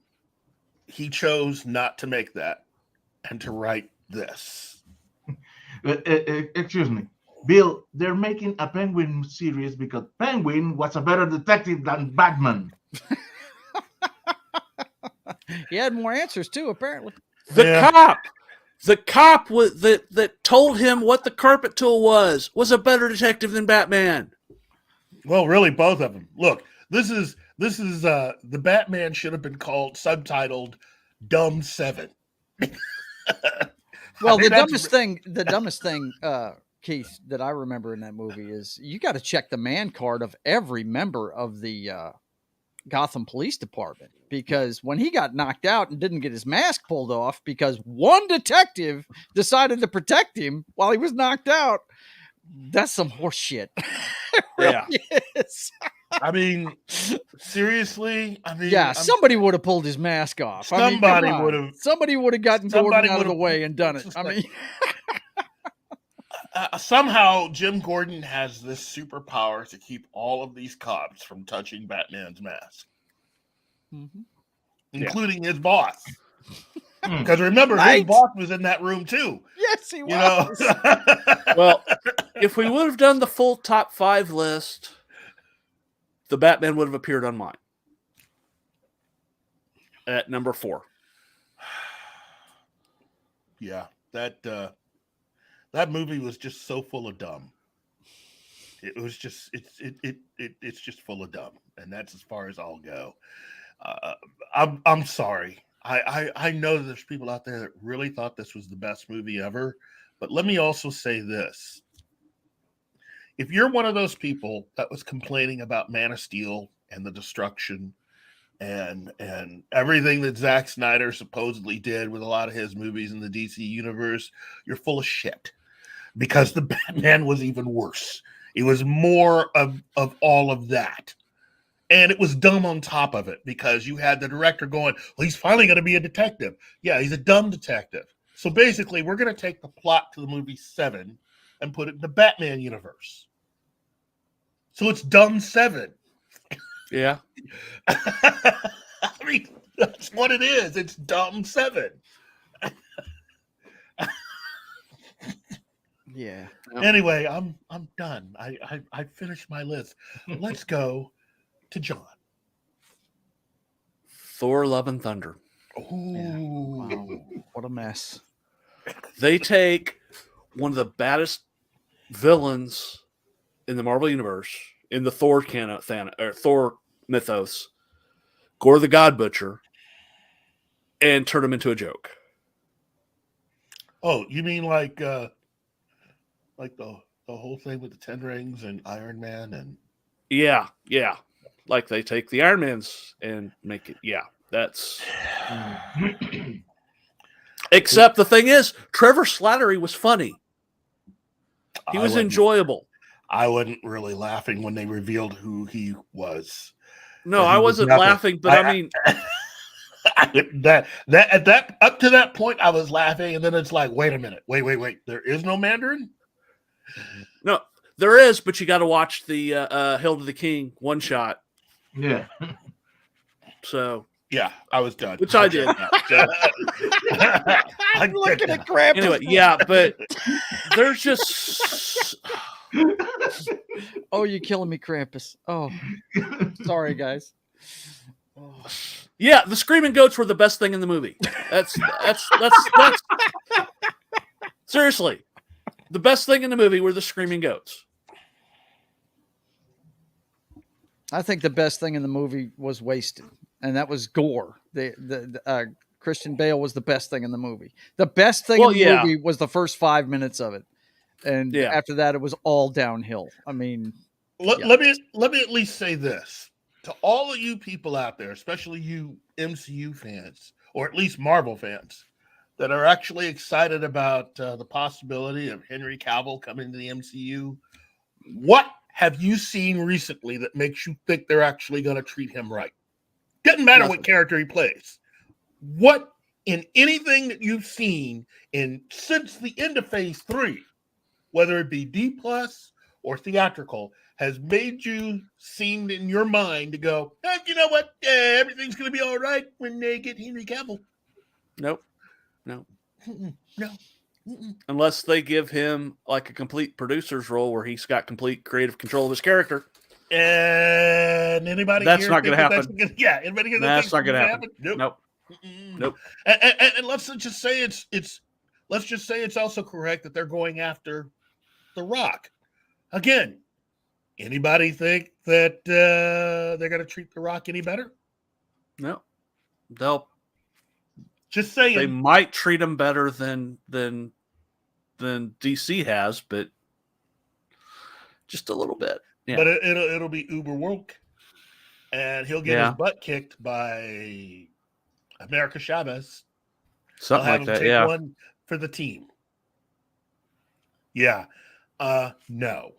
he chose not to make that and to write this. Excuse me. Bill, they're making a Penguin series because Penguin was a better detective than Batman. He had more answers too, apparently. The cop that told him what the carpet tool was a better detective than Batman. Well, really, both of them. Look, this is the Batman should have been subtitled Dumb 7. Well, the dumbest thing, Keith, that I remember in that movie is you got to check the man card of every member of the Gotham Police Department, because when he got knocked out and didn't get his mask pulled off because one detective decided to protect him while he was knocked out, that's some horse shit. Yeah. Is. I mean, seriously? Somebody would have pulled his mask off. Somebody would have. Somebody would have gotten Gordon out of the way and done it. Somehow Jim Gordon has this superpower to keep all of these cops from touching Batman's mask, including his boss. Because remember, his boss was in that room too. Yes, he was. Well, if we would have done the full top 5 list, the Batman would have appeared on mine. at number 4. Yeah, that movie was just so full of dumb. It was just it's just full of dumb, and that's as far as I'll go. I'm sorry. I know that there's people out there that really thought this was the best movie ever, but let me also say this. If you're one of those people that was complaining about Man of Steel and the destruction and everything that Zack Snyder supposedly did with a lot of his movies in the DC universe, you're full of shit. Because the Batman was even worse. It was more of all of that. And it was dumb on top of it because you had the director going, well, he's finally going to be a detective. Yeah, he's a dumb detective. So basically, we're going to take the plot to the movie 7 and put it in the Batman universe. So it's dumb 7. Yeah. I mean, that's what it is. It's dumb 7. Yeah. Anyway, I'm done. I finished my list. Let's go to John. Thor: Love and Thunder. Oh, yeah. Wow. What a mess. They take one of the baddest villains in the Marvel universe, in the Thor Thor mythos, Gore the God Butcher, and turn him into a joke. Oh, you mean like the whole thing with the 10 rings and Iron Man and yeah, like they take the Iron Mans and make it. Yeah, that's. Except the thing is, Trevor Slattery was funny. He was enjoyable. I wasn't really laughing when they revealed who he was. No, I wasn't laughing, but I mean, that up to that point, I was laughing, and then it's like, wait a minute, wait, there is no Mandarin. No, there is, but you got to watch the Hail to the King one shot. Yeah. So yeah, I was done. Which I did. I'm looking at Krampus. Anyway, yeah, but there's just. Oh, you're killing me, Krampus. Oh, sorry, guys. Oh. Yeah, the screaming goats were the best thing in the movie. That's seriously, the best thing in the movie were the screaming goats. I think the best thing in the movie was wasted, and that was gore. The Christian Bale was the best thing in the movie. The best thing in the movie was the first 5 minutes of it, and after that, it was all downhill. I mean, let me at least say this to all of you people out there, especially you MCU fans, or at least Marvel fans, that are actually excited about the possibility of Henry Cavill coming to the MCU. What have you seen recently that makes you think they're actually going to treat him right? Doesn't matter what character he plays. What in anything that you've seen since the end of Phase 3, whether it be D+ or theatrical, has made you seem in your mind to go, you know what? Everything's going to be all right when they get Henry Cavill. Nope. No. Unless they give him like a complete producer's role where he's got complete creative control of his character. And anybody that's not going to happen. Anybody that's not going to happen. Nope. And let's just say it's also correct that they're going after The Rock. Again, anybody think that they're going to treat The Rock any better? No. They'll just saying they might treat him better than DC has, but just a little bit. Yeah. But it'll be uber woke, and he'll get his butt kicked by America Chavez. Something like that. Yeah. One for the team. Yeah. No.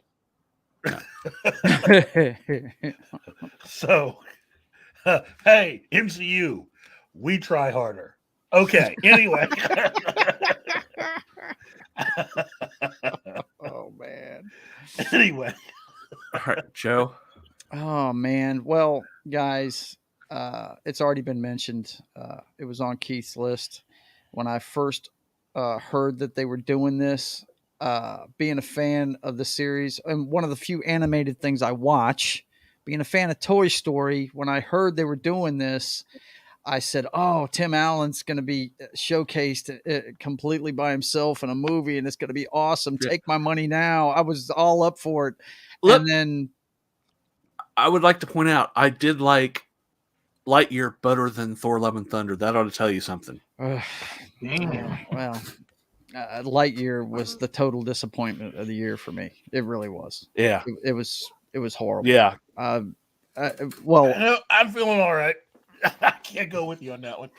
So, hey, MCU, we try harder. Okay. Anyway. Oh man. Anyway. All right, Joe. Oh man. Well, guys, it's already been mentioned. It was on Keith's list when I first heard that they were doing this. Being a fan of the series, and one of the few animated things I watch, being a fan of Toy Story, when I heard they were doing this, I said, "Oh, Tim Allen's going to be showcased completely by himself in a movie, and it's going to be awesome. Take my money now." I was all up for it, and then I would like to point out I did like Lightyear better than Thor: Love and Thunder. That ought to tell you something. Well, Lightyear was the total disappointment of the year for me. It really was. Yeah, it was horrible. Yeah. Well, I'm feeling all right. I can't go with you on that one.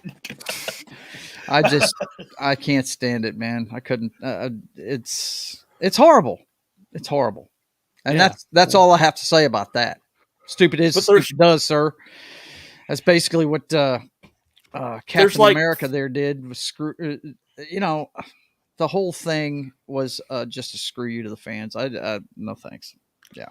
I can't stand it, man. I couldn't. It's horrible. It's horrible, and that's all I have to say about that. Stupid is stupid does, sir. That's basically what Captain America there did. Was screw. The whole thing was just a screw you to the fans. I no thanks. Yeah,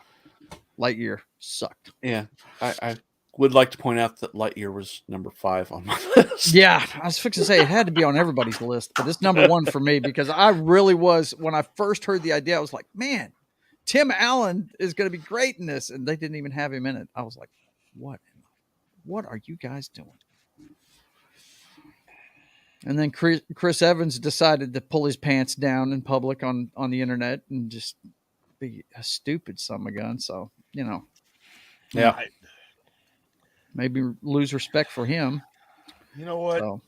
Lightyear sucked. Yeah, I would like to point out that Lightyear was number 5 on my list. Yeah, I was fixing to say it had to be on everybody's list, but it's number 1 for me because I really was, when I first heard the idea, I was like, man, Tim Allen is going to be great in this, and they didn't even have him in it. I was like, what are you guys doing? And then Chris Evans decided to pull his pants down in public on the internet and just be a stupid son of a gun. So, yeah. Maybe lose respect for him. You know what? So.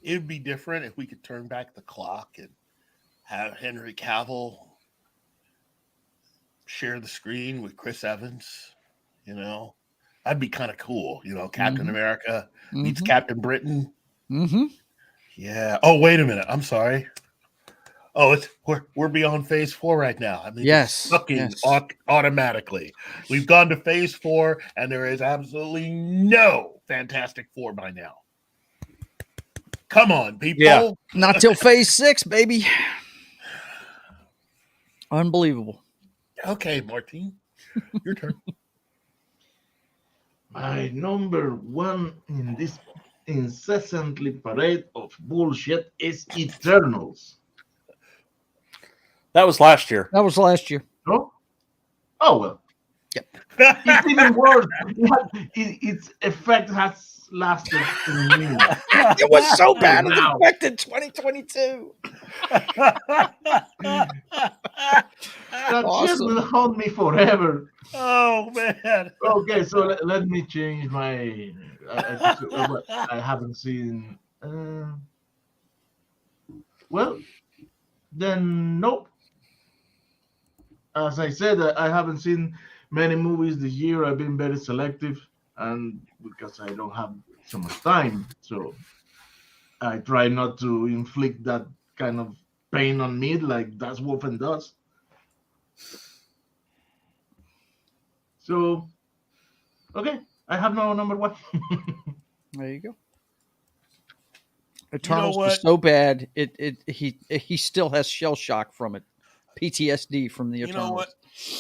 It'd be different if we could turn back the clock and have Henry Cavill share the screen with Chris Evans. That'd be kind of cool. Captain America meets Captain Britain. Mm-hmm. Yeah. Oh, wait a minute. I'm sorry. Oh, we're beyond phase 4 right now. I mean, yes, fucking automatically. We've gone to phase 4, and there is absolutely no Fantastic Four by now. Come on, people. Yeah. Not till phase 6, baby. Unbelievable. Okay, Martine, your turn. My number 1 in this incessantly parade of bullshit is Eternals. That was last year. That was last year. No? Oh, well. Yep. It's even worse. Its effect has lasted in years. It was so bad it affected 2022. That shit will haunt me forever. Oh, man. Okay, so let me change my... I haven't seen... well, then nope. As I said, I haven't seen many movies this year. I've been very selective, and because I don't have so much time, so I try not to inflict that kind of pain on me like Das Wolfen does. So, okay, I have no number 1. There you go. Eternals was so bad, he still has shell shock from it. PTSD from the Eternals.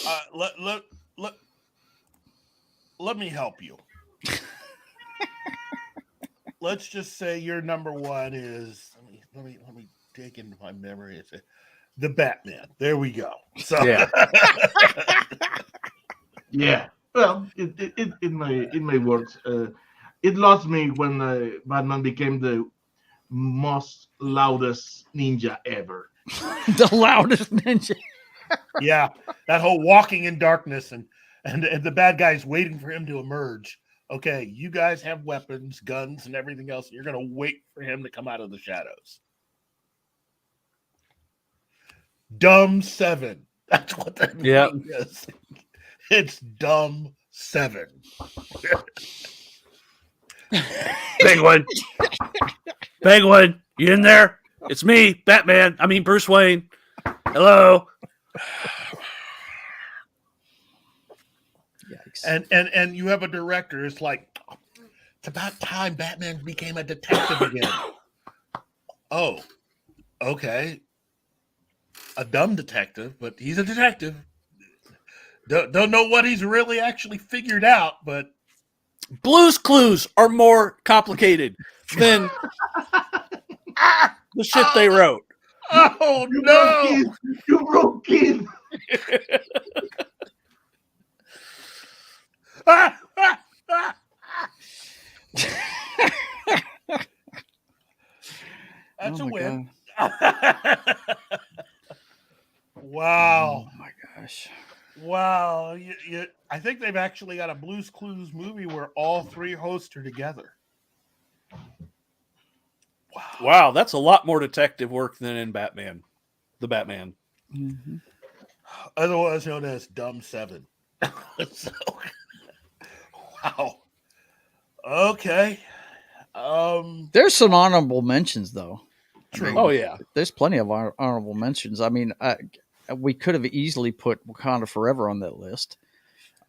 You know what? Let me help you. Let's just say your number 1 is let me dig into my memory. It's the Batman. There we go. So yeah. Yeah. Well, in my words, it lost me when Batman became the most loudest ninja ever. The loudest ninja. Yeah, that whole walking in darkness and the bad guy's waiting for him to emerge. Okay, you guys have weapons, guns, and everything else. And you're going to wait for him to come out of the shadows. Dumb 7. That's what that is. It's Dumb 7. Penguin. Penguin, you in there? It's me, Batman. I mean, Bruce Wayne. Hello. Yikes. And you have a director. It's like, it's about time Batman became a detective again. Oh, okay. A dumb detective, but he's a detective. Don't know what he's really actually figured out, but Blue's Clues are more complicated than the shit they wrote. Oh, no. You broke in. That's Oh a my win. Oh Wow. my gosh. Wow. I think they've actually got a Blue's Clues movie where all three hosts are together. Wow, that's a lot more detective work than in Batman. The Batman. Mm-hmm. Otherwise known as Dumb 7. So, wow. Okay. There's some honorable mentions, though. True. Oh, yeah. There's plenty of honorable mentions. I mean, we could have easily put Wakanda Forever on that list.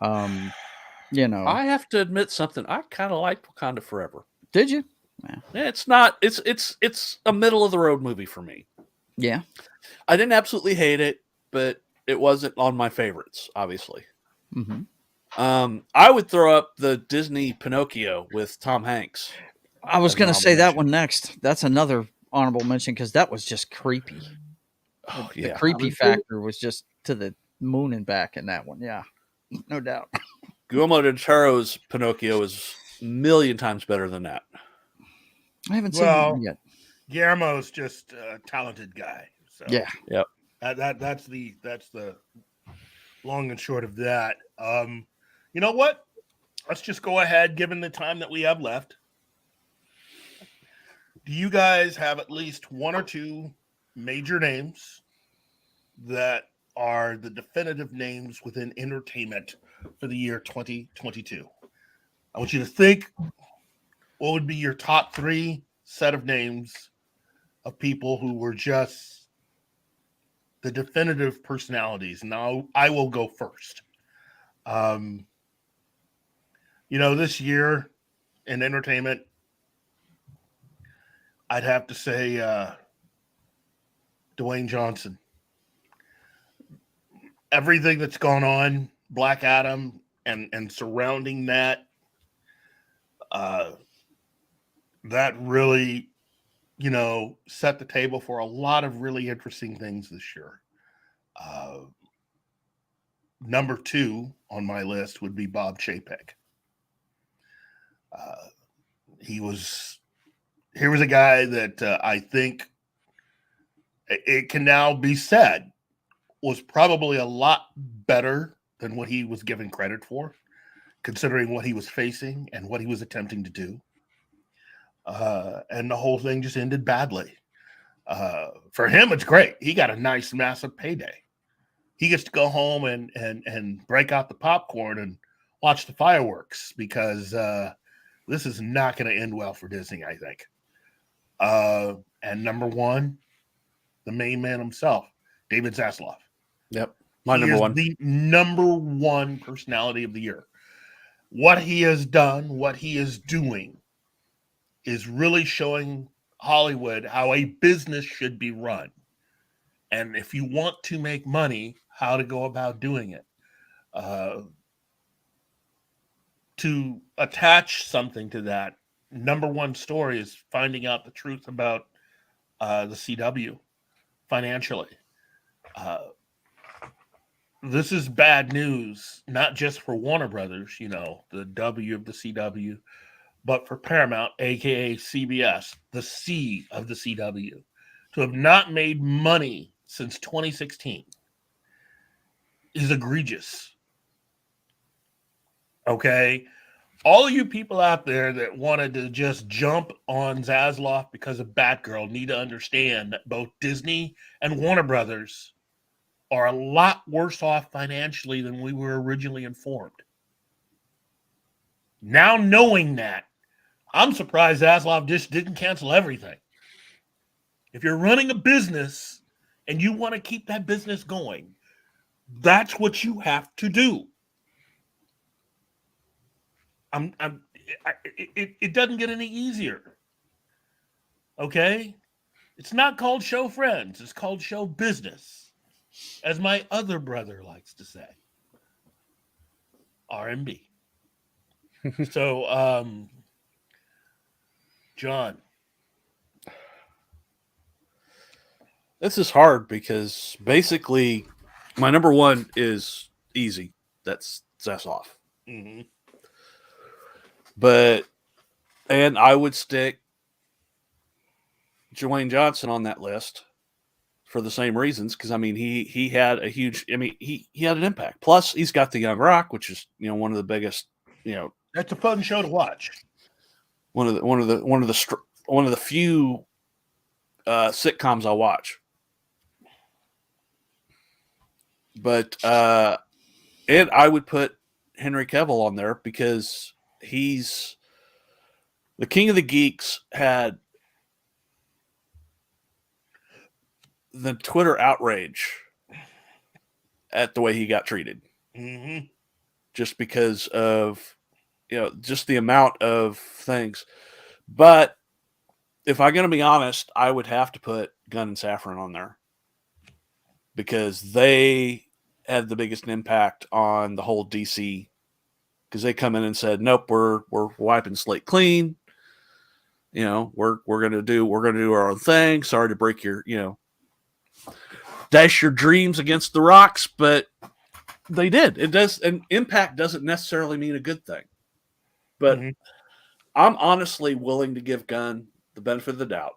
You know, I have to admit something. I kind of liked Wakanda Forever. Did you? Yeah, it's not. It's a middle of the road movie for me. Yeah. I didn't absolutely hate it, but it wasn't on my favorites. Obviously. Mm-hmm. I would throw up the Disney Pinocchio with Tom Hanks. I was going to say that one next. That's another honorable mention because that was just creepy. The creepy factor was just to the moon and back in that one. Yeah, no doubt. Guillermo del Toro's Pinocchio is a million times better than that. I haven't seen that one yet. Guillermo's just a talented guy. So yeah. Yep. That's the long and short of that. You know what? Let's just go ahead, given the time that we have left. Do you guys have at least one or two major names that are the definitive names within entertainment for the year 2022? I want you to think what would be your top three set of names of people who were just the definitive personalities. Now, I will go first. This year in entertainment, I'd have to say Dwayne Johnson. Everything that's gone on, Black Adam, and surrounding that, that really, set the table for a lot of really interesting things this year. Number two on my list would be Bob Chapek. Here was a guy that I think it can now be said was probably a lot better than what he was given credit for, considering what he was facing and what he was attempting to do. And the whole thing just ended badly. For him, it's great. He got a nice, massive payday. He gets to go home and break out the popcorn and watch the fireworks because this is not going to end well for Disney, I think. And number one, the main man himself, David Zaslav. Yep. Number one. The number one personality of the year. What he has done, what he is doing is really showing Hollywood how a business should be run. And if you want to make money, how to go about doing it. To attach something to that, number one story is finding out the truth about the CW financially. This is bad news, not just for Warner Brothers, the W of the CW, but for Paramount, aka CBS, the C of the CW, to have not made money since 2016 is egregious. Okay? All you people out there that wanted to just jump on Zaslav because of Batgirl need to understand that both Disney and Warner Brothers are a lot worse off financially than we were originally informed. Now knowing that, I'm surprised Zaslav just didn't cancel everything. If you're running a business and you want to keep that business going, that's what you have to do. It doesn't get any easier. Okay? It's not called show friends. It's called show business, as my other brother likes to say. R&B. So, John. This is hard because basically my number one is easy. That's Zaslav. Mm-hmm. And I would stick Dwayne Johnson on that list for the same reasons. Because I mean, he had a huge. I mean, he had an impact. Plus, he's got the Young Rock, which is one of the biggest. That's a fun show to watch. One of the few sitcoms I'll watch. But and I would put Henry Cavill on there because he's the King of the Geeks. Had the Twitter outrage at the way he got treated, just because of just the amount of things. But if I'm going to be honest, I would have to put Gunn and Safran on there because they had the biggest impact on the whole DC. Because they come in and said, "Nope, we're wiping slate clean. We're gonna do our own thing. Sorry to break your dash your dreams against the rocks," but they did. It does, and impact doesn't necessarily mean a good thing. But I'm honestly willing to give Gunn the benefit of the doubt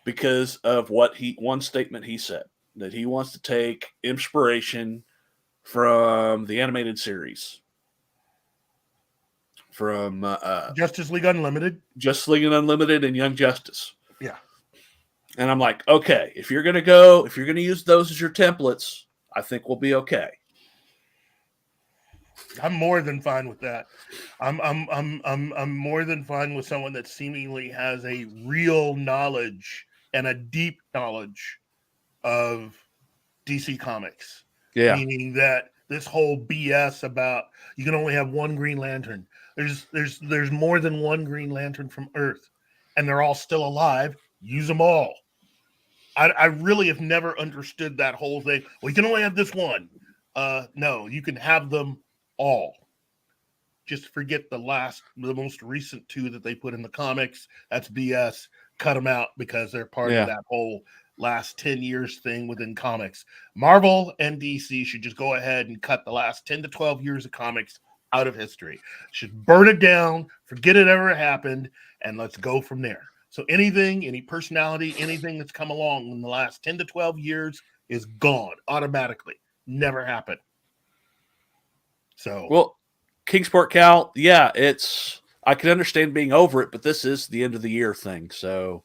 because of one statement he said, that he wants to take inspiration from the animated series, from Justice League Unlimited, and Young Justice. Yeah. And I'm like, okay, if you're going to use those as your templates, I think we'll be okay. I'm more than fine with that. I'm more than fine with someone that seemingly has a real knowledge and a deep knowledge of DC Comics. Yeah. Meaning that this whole BS about you can only have one Green Lantern. There's more than one Green Lantern from Earth, and they're all still alive. Use them all. I really have never understood that whole thing. Well, you can only have this one. No, you can have them all. Just forget the most recent two that they put in the comics. That's BS. Cut them out because they're part of that whole last 10 years thing within comics. Marvel and DC should just go ahead and cut the last 10 to 12 years of comics out of history. Should burn it down, forget it ever happened, and let's go from there. So any personality, anything that's come along in the last 10 to 12 years is gone automatically. Never happened. So, well, Kingsport Cal, yeah, I can understand being over it, but this is the end of the year thing, so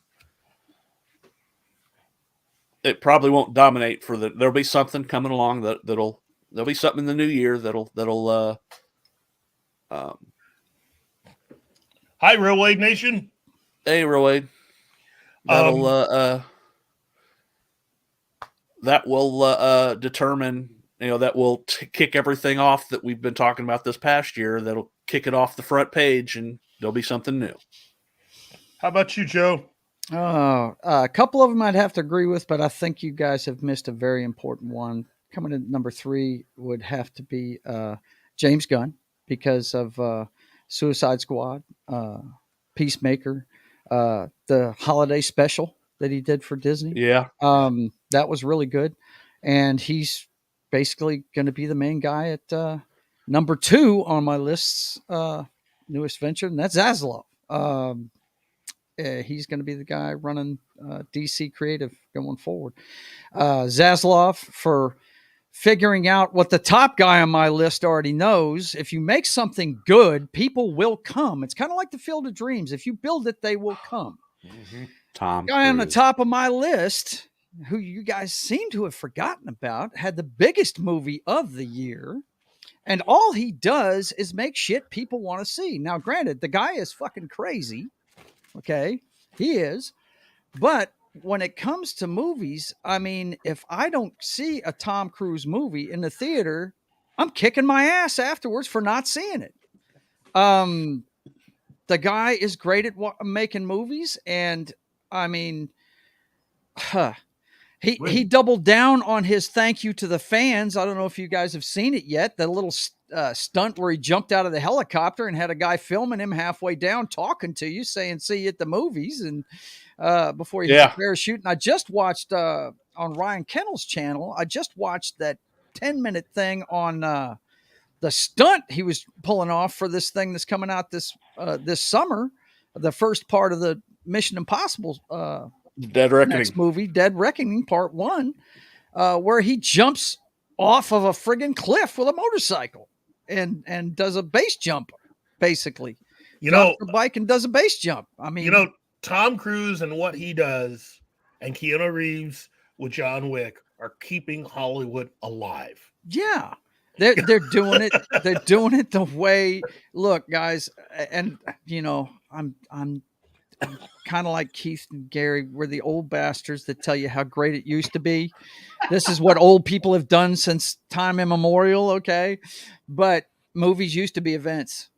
it probably won't dominate there'll be something coming along there'll be something in the new year that'll hi, Real Wade Nation. Hey, Real Wade. That will determine, that will kick everything off that we've been talking about this past year. That'll kick it off the front page, and there'll be something new. How about you, Joe? A couple of them I'd have to agree with, but I think you guys have missed a very important one. Coming in number 3 would have to be James Gunn because of Suicide Squad, Peacemaker, the holiday special that he did for Disney. Yeah. That was really good. And he's basically going to be the main guy at number 2 on my list's newest venture, and that's Zaslav. He's going to be the guy running DC Creative going forward. Zaslav for figuring out what the top guy on my list already knows. If you make something good, people will come. It's kind of like the Field of Dreams. If you build it, they will come. Tom Guy on the top of my list, who you guys seem to have forgotten about, had the biggest movie of the year. And all he does is make shit people want to see. Now, granted, the guy is fucking crazy. Okay, he is. But when it comes to movies, I mean, if I don't see a Tom Cruise movie in the theater, I'm kicking my ass afterwards for not seeing it. The guy is great at making movies, and I mean, he doubled down on his thank you to the fans. I don't know if you guys have seen it yet. The little stunt where he jumped out of the helicopter and had a guy filming him halfway down, talking to you, saying "see you at the movies," and before he hit the parachute. And I just watched on Ryan Kennel's channel. I just watched that 10-minute thing on the stunt he was pulling off for this thing that's coming out this summer. the first part of the Mission Impossible Dead Reckoning next movie, Dead Reckoning Part 1, where he jumps off of a friggin' cliff with a motorcycle and does a base jump, basically. Drops the bike and does a base jump. I mean, Tom Cruise and what he does, and Keanu Reeves with John Wick are keeping Hollywood alive. Yeah. They're doing it. They're doing it the way. Look, guys, and I'm kind of like Keith and Gary. We're the old bastards that tell you how great it used to be. This is what old people have done since time immemorial. Okay, but movies used to be events.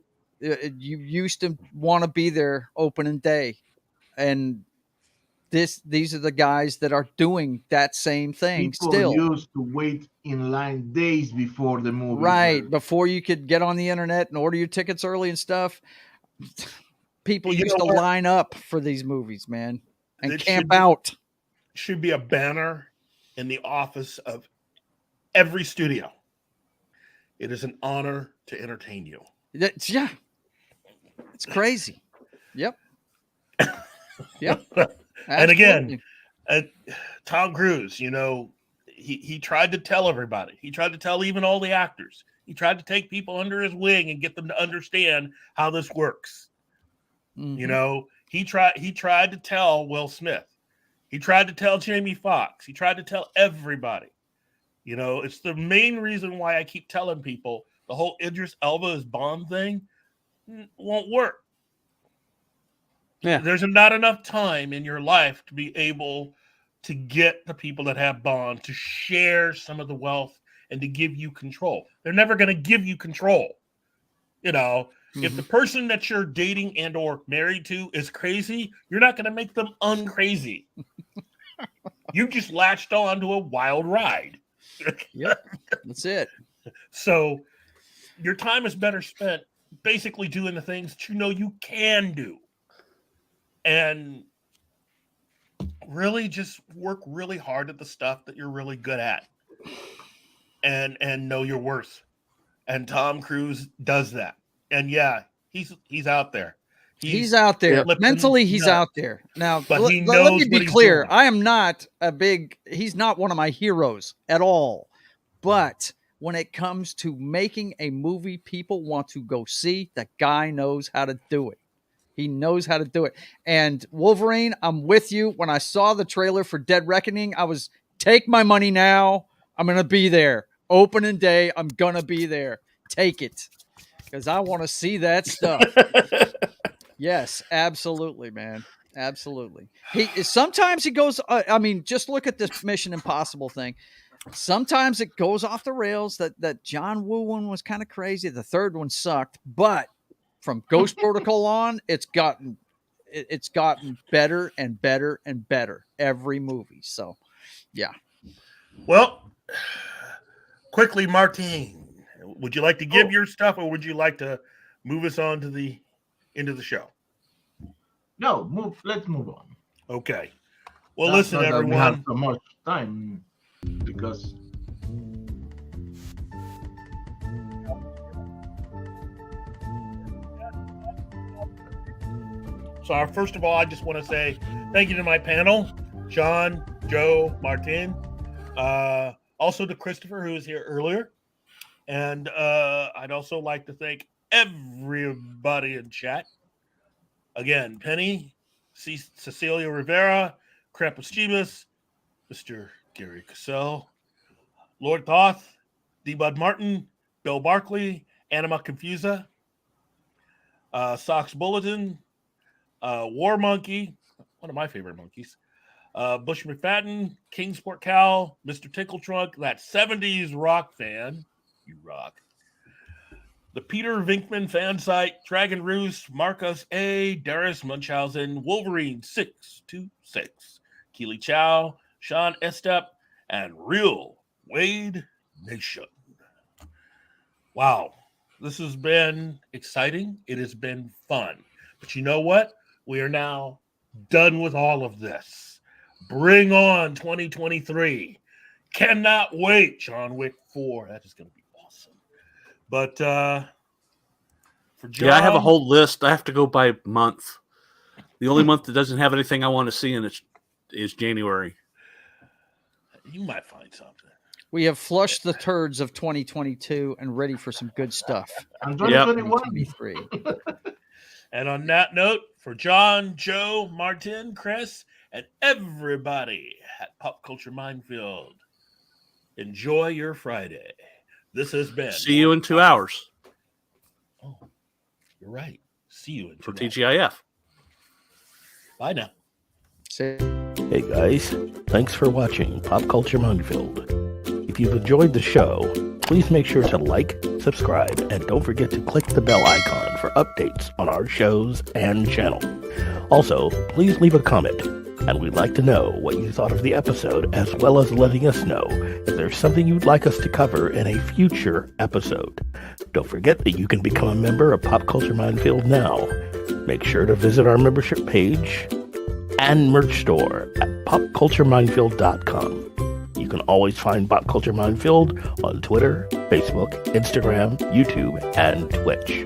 You used to want to be there opening day, and these are the guys that are doing that same thing. People still used to wait in line days before the movie. Right. Before you could get on the internet and order your tickets early and stuff. People used to line up for these movies, man, and camp out. Should be a banner in the office of every studio. It is an honor to entertain you. Yeah. It's crazy. Yep. Yep. And again, Tom Cruise, he tried to tell everybody. He tried to tell even all the actors. He tried to take people under his wing and get them to understand how this works. Mm-hmm. He tried to tell Will Smith. He tried to tell Jamie Foxx. He tried to tell everybody. It's the main reason why I keep telling people the whole Idris Elba is Bond thing won't work. Yeah. There's not enough time in your life to be able to get the people that have Bond to share some of the wealth and to give you control. They're never going to give you control. If the person that you're dating and or married to is crazy, you're not going to make them uncrazy. You just latched on to a wild ride. Yep, that's it. So your time is better spent basically doing the things that you can do. And really just work really hard at the stuff that you're really good at and know your worth. And Tom Cruise does that. And yeah, he's out there. He's out there. Mentally, he's out there. Now, let me be clear. I am not he's not one of my heroes at all. But when it comes to making a movie people want to go see, that guy knows how to do it. He knows how to do it. And Wolverine, I'm with you. When I saw the trailer for Dead Reckoning, I was, take my money now. I'm going to be there. Opening day, I'm going to be there. Take it. Because I want to see that stuff. Yes, absolutely, man. Absolutely. Sometimes he goes, just look at this Mission Impossible thing. Sometimes it goes off the rails. That John Woo one was kind of crazy. The third one sucked. But from Ghost Protocol on, it's gotten better and better and better every movie. So, yeah. Well, quickly, Martin, would you like to give your stuff, or would you like to move us on to the end of the show? No, let's move on. Okay. Well, listen, everyone. We have so much time because. So, first of all, I just want to say thank you to my panel, John, Joe, Martin, also to Christopher, who was here earlier. And I'd also like to thank everybody in chat. Again, Penny, Cecilia Rivera, Krampus Chivas, Mr. Gary Cassell, Lord Thoth, D. Bud Martin, Bill Barkley, Anima Confusa, Sox Bulletin, War Monkey, one of my favorite monkeys, Bush McFadden, Kingsport Cal, Mr. Tickle Trunk, that 70s rock fan, you rock. The Peter Vinkman fan site, Dragon Roost, Marcus A., Darius Munchausen, Wolverine 626, Keely Chow, Sean Estep, and Real Wade Nation. Wow, this has been exciting. It has been fun. But you know what? We are now done with all of this. Bring on 2023. Cannot wait. John Wick 4. That is going to be awesome. But for John, I have a whole list. I have to go by month. The only month that doesn't have anything I want to see in it is January. You might find something. We have flushed the turds of 2022 and ready for some good stuff. And Yep. 2023. And on that note, for John, Joe, Martin, Chris, and everybody at Pop Culture Minefield, enjoy your Friday. This has been. See you in 2 hours. Oh, you're right. See you in 2 for hours. TGIF. Bye now. Hey guys, thanks for watching Pop Culture Minefield. If you've enjoyed the show, please make sure to like, subscribe, and don't forget to click the bell icon for updates on our shows and channel. Also, please leave a comment, and we'd like to know what you thought of the episode, as well as letting us know if there's something you'd like us to cover in a future episode. Don't forget that you can become a member of Pop Culture Minefield now. Make sure to visit our membership page and merch store at popcultureminefield.com. You can always find Pop Culture Minefield on Twitter, Facebook, Instagram, YouTube, and Twitch.